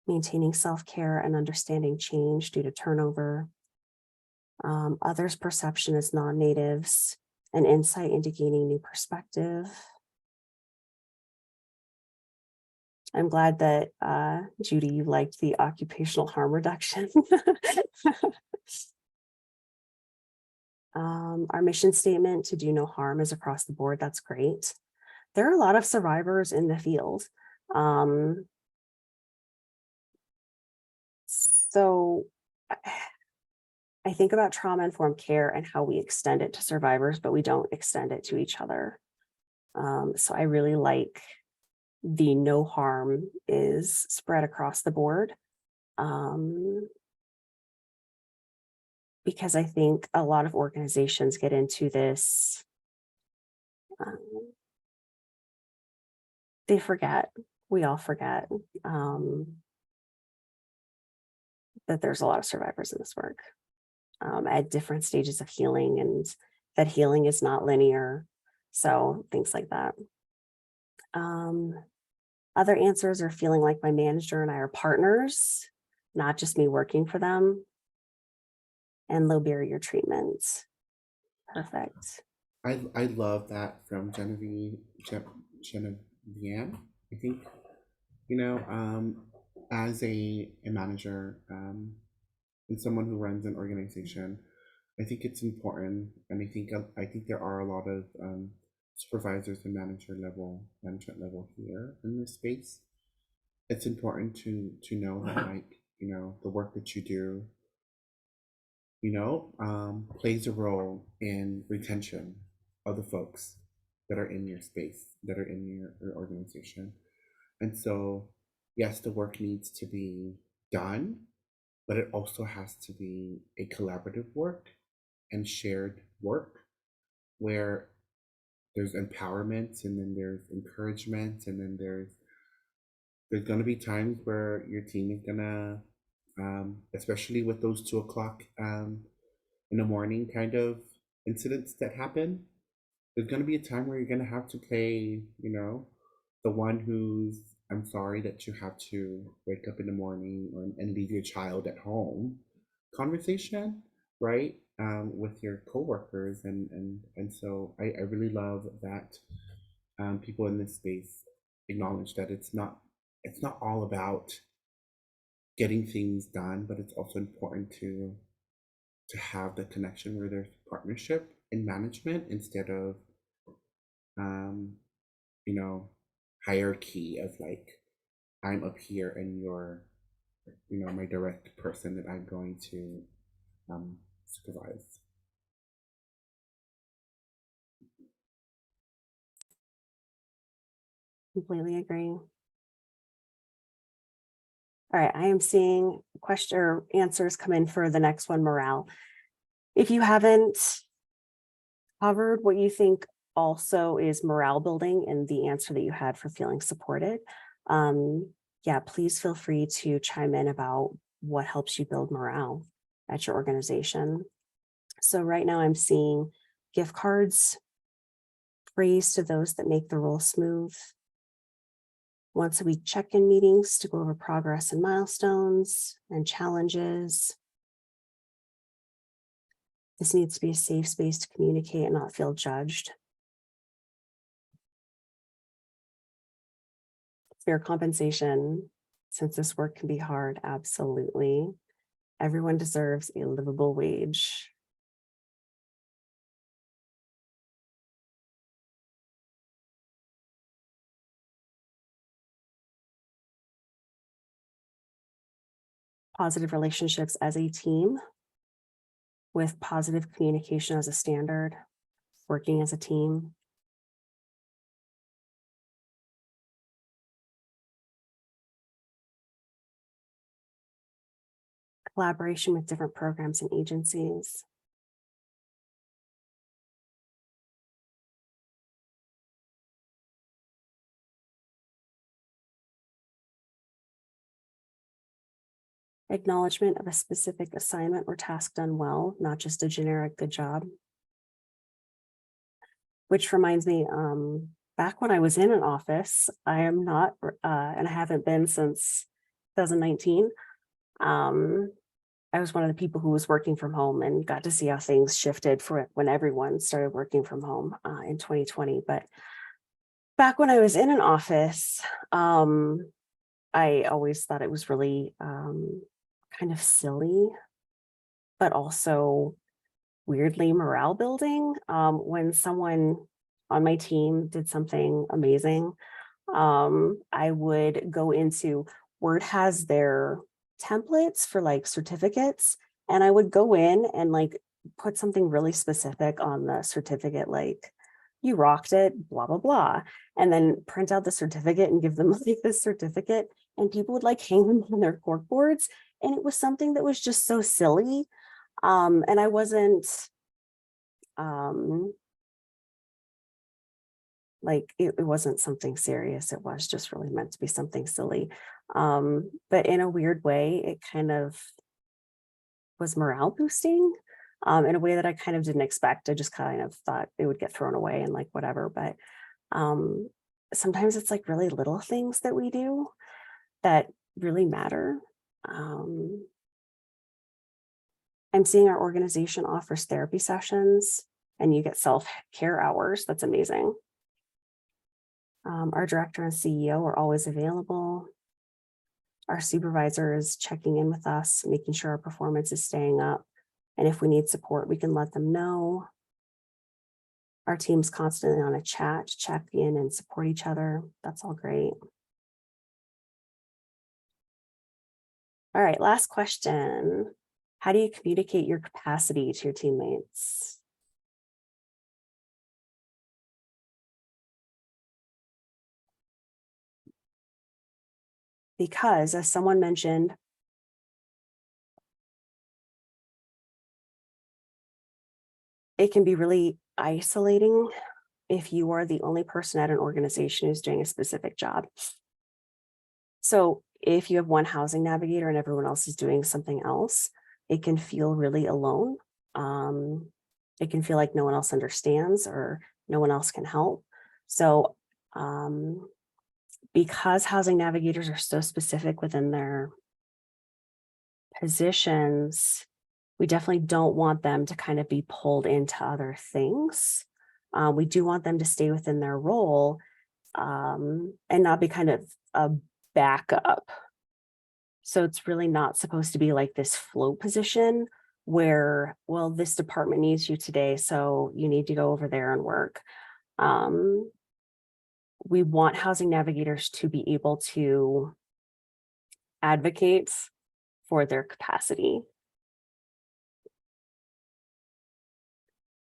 Speaker 2: maintaining self-care and understanding change due to turnover, others' perception as non-natives, and insight into gaining new perspective. I'm glad that Judy, you liked the occupational harm reduction. Our mission statement to do no harm is across the board. That's great. There are a lot of survivors in the field. So I think about trauma-informed care and how we extend it to survivors, but we don't extend it to each other. So I really like the no harm is spread across the board. Because I think a lot of organizations get into this, they forget, we all forget that there's a lot of survivors in this work at different stages of healing, and that healing is not linear. So things like that. Other answers are feeling like my manager and I are partners, not just me working for them. And low barrier treatment. Perfect.
Speaker 3: I love that from Genevieve, I think. You know, as a manager and someone who runs an organization, I think it's important, and I think there are a lot of supervisors and management level here in this space. It's important to know that, like, you know, the work that you do, you know, plays a role in retention of the folks that are in your space, that are in your organization. And so, yes, the work needs to be done, but it also has to be a collaborative work and shared work where there's empowerment, and then there's encouragement, and then there's there's going to be times where your team is going to, especially with those 2 o'clock in the morning kind of incidents that happen, there's going to be a time where you're going to have to play, the one who's, I'm sorry that you have to wake up in the morning and leave your child at home conversation, right? With your coworkers. And so I really love that people in this space acknowledge that it's not all about getting things done, but it's also important to have the connection where there's partnership in management instead of um, you know, hierarchy of like I'm up here and you're, my direct person that I'm going to supervise.
Speaker 2: Completely agree. All right, I am seeing question or answers come in for the next one, morale. If you haven't covered what you think also is morale building and the answer that you had for feeling supported, yeah, please feel free to chime in about what helps you build morale at your organization. So right now I'm seeing gift cards, praise to those that make the role smooth, once a week check-in meetings to go over progress and milestones and challenges. This needs to be a safe space to communicate and not feel judged. Fair compensation, since this work can be hard, absolutely. Everyone deserves a livable wage. Positive relationships as a team with positive communication as a standard, working as a team. Collaboration with different programs and agencies. Acknowledgement of a specific assignment or task done well, not just a generic good job. Which reminds me, back when I was in an office, I am not, and I haven't been since 2019. I was one of the people who was working from home and got to see how things shifted for when everyone started working from home in 2020. But back when I was in an office, I always thought it was really kind of silly, but also weirdly morale building. When someone on my team did something amazing, I would go into Word has their templates for like certificates, and I would go in and like put something really specific on the certificate, like you rocked it, blah, blah, blah, and then print out the certificate and give them like this certificate, and people would like hang them on their cork boards. And it was something that was just so silly. And I wasn't like it wasn't something serious. It was just really meant to be something silly. But in a weird way, it kind of was morale boosting in a way that I kind of didn't expect. I just kind of thought it would get thrown away and like whatever. But sometimes it's like really little things that we do that really matter. I'm seeing our organization offers therapy sessions and you get self-care hours. That's amazing. Our director and CEO are always available. Our supervisor is checking in with us, making sure our performance is staying up. And if we need support, we can let them know. Our team's constantly on a chat to check in and support each other. That's all great. All right, last question. How do you communicate your capacity to your teammates? Because as someone mentioned, it can be really isolating if you are the only person at an organization who's doing a specific job. So if you have one housing navigator and everyone else is doing something else, it can feel really alone. Um, it can feel like no one else understands or no one else can help. So um, because housing navigators are so specific within their positions, we definitely don't want them to kind of be pulled into other things. We do want them to stay within their role and not be kind of a backup. So it's really not supposed to be like this float position where, well, this department needs you today, so you need to go over there and work. Um, we want housing navigators to be able to advocate for their capacity.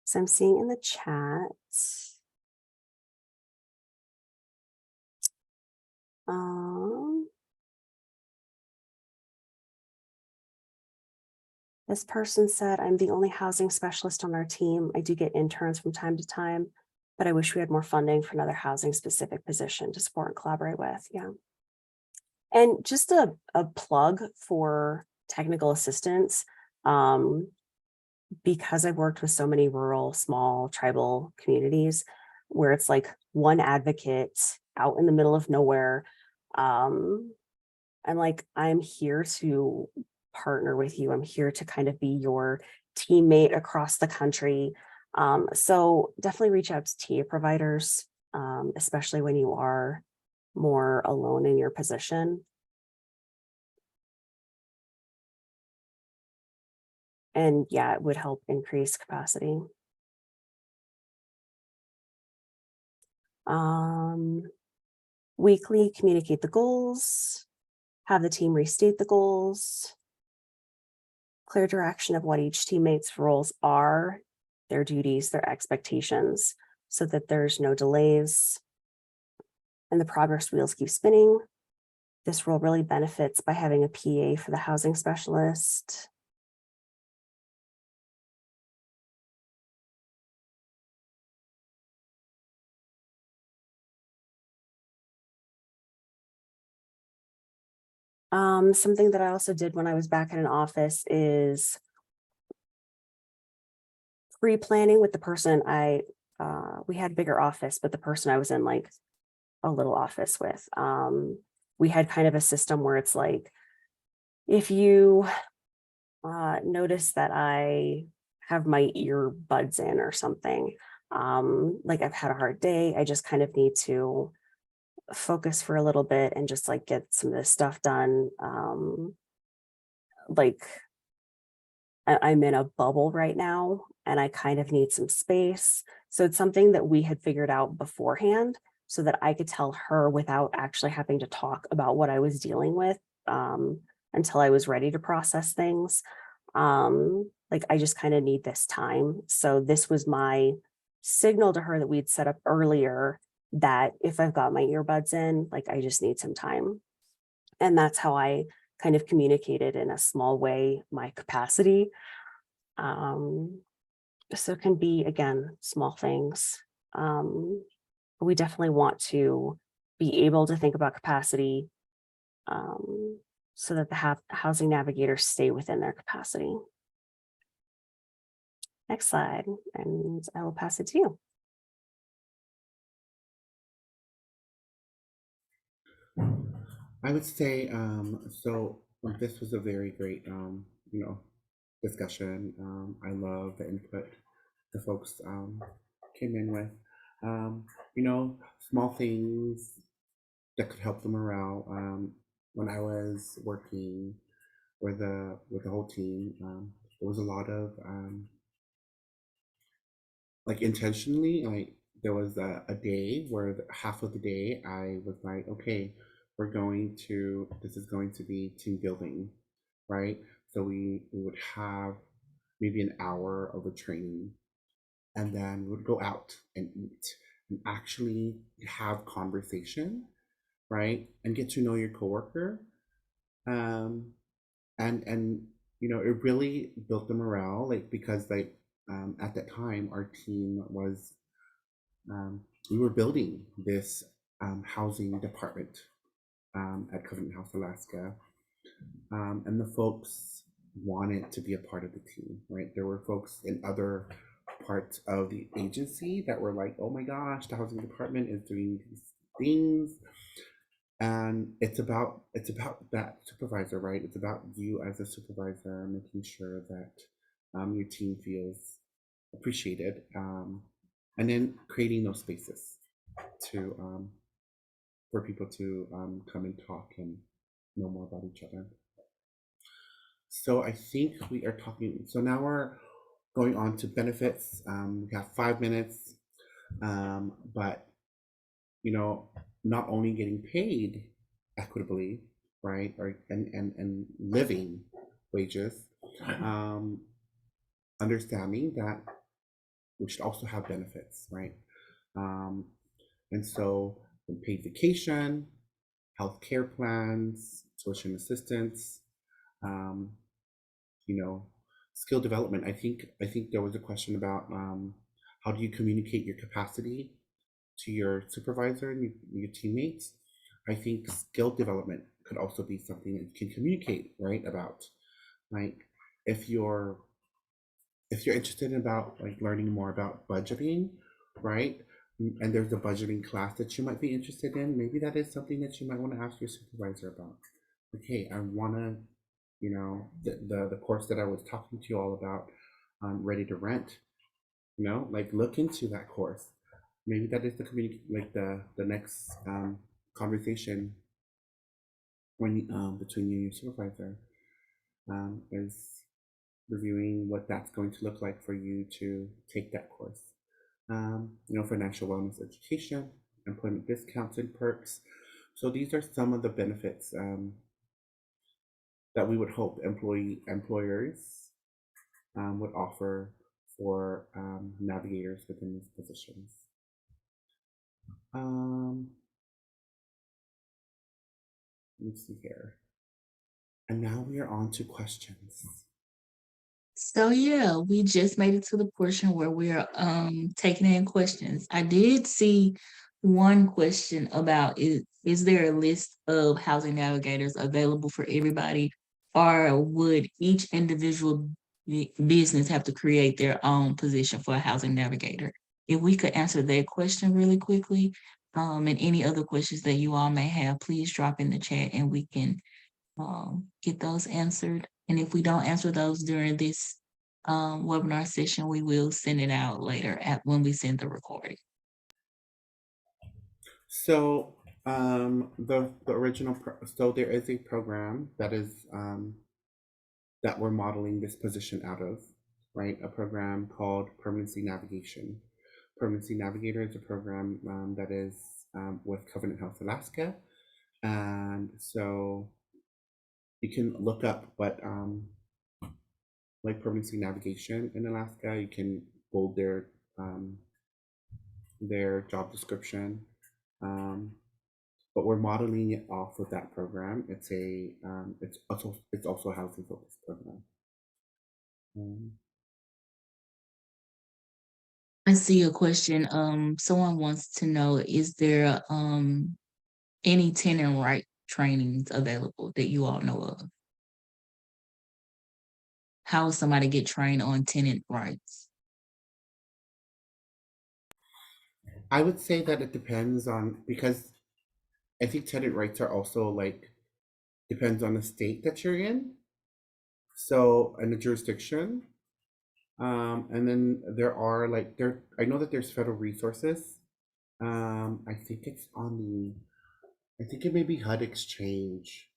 Speaker 2: So I'm seeing in the chat. Um, this person said, I'm the only housing specialist on our team. I do get interns from time to time, but I wish we had more funding for another housing specific position to support and collaborate with. Yeah. And just a plug for technical assistance. Um, because I've worked with so many rural, small tribal communities where it's like one advocate out in the middle of nowhere. Um, I'm like, I'm here to partner with you. I'm here to kind of be your teammate across the country. So definitely reach out to TA providers, especially when you are more alone in your position. And yeah, it would help increase capacity. Um, weekly communicate the goals, have the team restate the goals, clear direction of what each teammate's roles are, their duties, their expectations, so that there's no delays and the progress wheels keep spinning. This role really benefits by having a PA for the housing specialist. Something that I also did when I was back in an office is pre-planning with the person we had a bigger office, but the person I was in like a little office with, we had kind of a system where it's like, if you notice that I have my earbuds in or something, like I've had a hard day, I just kind of need to focus for a little bit and just like get some of this stuff done. Like I'm in a bubble right now and I kind of need some space. So it's something that we had figured out beforehand so that I could tell her without actually having to talk about what I was dealing with until I was ready to process things. Like I just kind of need this time. So this was my signal to her that we'd set up earlier that if I've got my earbuds in, like I just need some time. And that's how I kind of communicated in a small way my capacity. Um, so it can be, again, small things. But we definitely want to be able to think about capacity um, so that the housing navigators stay within their capacity. Next slide, and I will pass it to you.
Speaker 3: I would say, so this was a very great, discussion. I love the input the folks came in with. Um, small things that could help the morale. When I was working with the whole team, there was a lot of like intentionally, like there was a day where half of the day I was like, okay, this is going to be team building, right? So we would have maybe an hour of a training, and then we would go out and eat and actually have conversation, right? And get to know your coworker. Um, and it really built the morale, like because like at that time our team was um, we were building this housing department, at Covenant House, Alaska. And the folks wanted to be a part of the team, right? There were folks in other parts of the agency that were like, oh my gosh, the housing department is doing these things. And it's about that supervisor, right? It's about you as a supervisor making sure that your team feels appreciated, and then creating those spaces to for people to come and talk and know more about each other. So I think we are talking. So now we're going on to benefits. We have 5 minutes, but not only getting paid equitably, right, or and living wages, understanding that we should also have benefits, right? And so paid vacation, health care plans, tuition assistance, um, skill development. I think there was a question about how do you communicate your capacity to your supervisor and your teammates. I think skill development could also be something that you can communicate, right, about. Like if you're interested in about like learning more about budgeting, right, and there's a budgeting class that you might be interested in, maybe that is something that you might want to ask your supervisor about. Okay, I want to, the course that I was talking to you all about, ready to rent, like look into that course. Maybe that is the next conversation when between you and your supervisor, is reviewing what that's going to look like for you to take that course. Financial wellness education, employment discounts and perks. So these are some of the benefits that we would hope employers would offer for navigators within these positions. Let's see here. And now we are on to questions.
Speaker 1: So yeah, we just made it to the portion where we're taking in questions. I did see one question about is there a list of housing navigators available for everybody, or would each individual business have to create their own position for a housing navigator? If we could answer that question really quickly, and any other questions that you all may have, please drop in the chat and we can get those answered. And if we don't answer those during this webinar session, we will send it out later when we send the recording.
Speaker 3: So the original, so there is a program that is that we're modeling this position out of, right? A program called Permanency Navigation. Permanency Navigator is a program that is with Covenant House, Alaska. And so you can look up what like permanency navigation in Alaska. You can bold their job description, but we're modeling it off of that program. It's also a housing focused program.
Speaker 1: I see a question. Someone wants to know, is there any tenant right trainings available that you all know of? How will somebody get trained on tenant rights?
Speaker 3: I would say that it depends on, because I think tenant rights are also like, depends on the state that you're in. So, and the jurisdiction. And then there are like, I know that there's federal resources. I think it's on I think it may be HUD Exchange.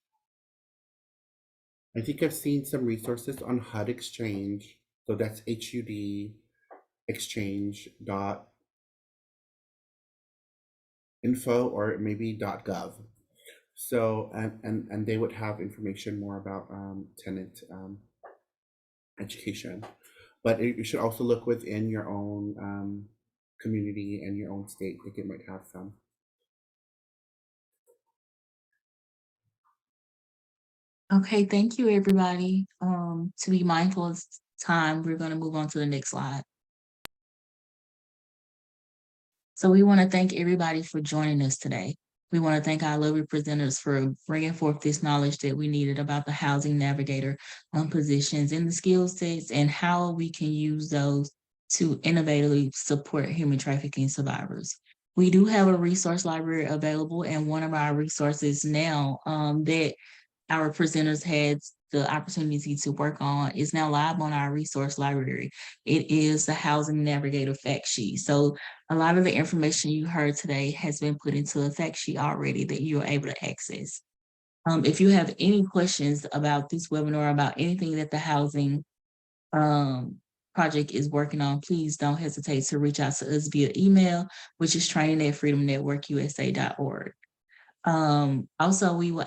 Speaker 3: I think I've seen some resources on HUD Exchange. So that's HUD exchange.info or maybe .gov. So and they would have information more about tenant education. But you should also look within your own community and your own state. I think it might have some.
Speaker 1: Okay, thank you, everybody. To be mindful of time, we're going to move on to the next slide. So we want to thank everybody for joining us today. We want to thank our lovely presenters for bringing forth this knowledge that we needed about the Housing Navigator positions and the skill sets and how we can use those to innovatively support human trafficking survivors. We do have a resource library available, and one of our resources now that our presenters had the opportunity to work on is now live on our resource library. It is the Housing Navigator fact sheet. So a lot of the information you heard today has been put into a fact sheet already that you're able to access. If you have any questions about this webinar, about anything that the housing project is working on, please don't hesitate to reach out to us via email, which is training@freedomnetworkusa.org. Also, we will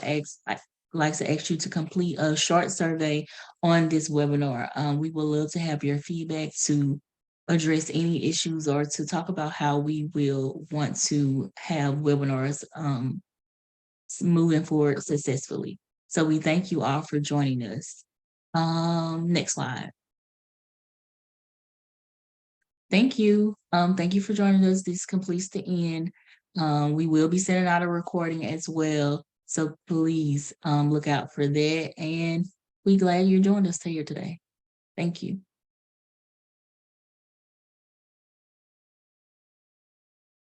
Speaker 1: like to ask you to complete a short survey on this webinar. We would love to have your feedback to address any issues or to talk about how we will want to have webinars moving forward successfully. So we thank you all for joining us. Next slide. Thank you. Thank you for joining us. This completes the end. We will be sending out a recording as well. So please look out for that. And we're glad you joined us here today. Thank you.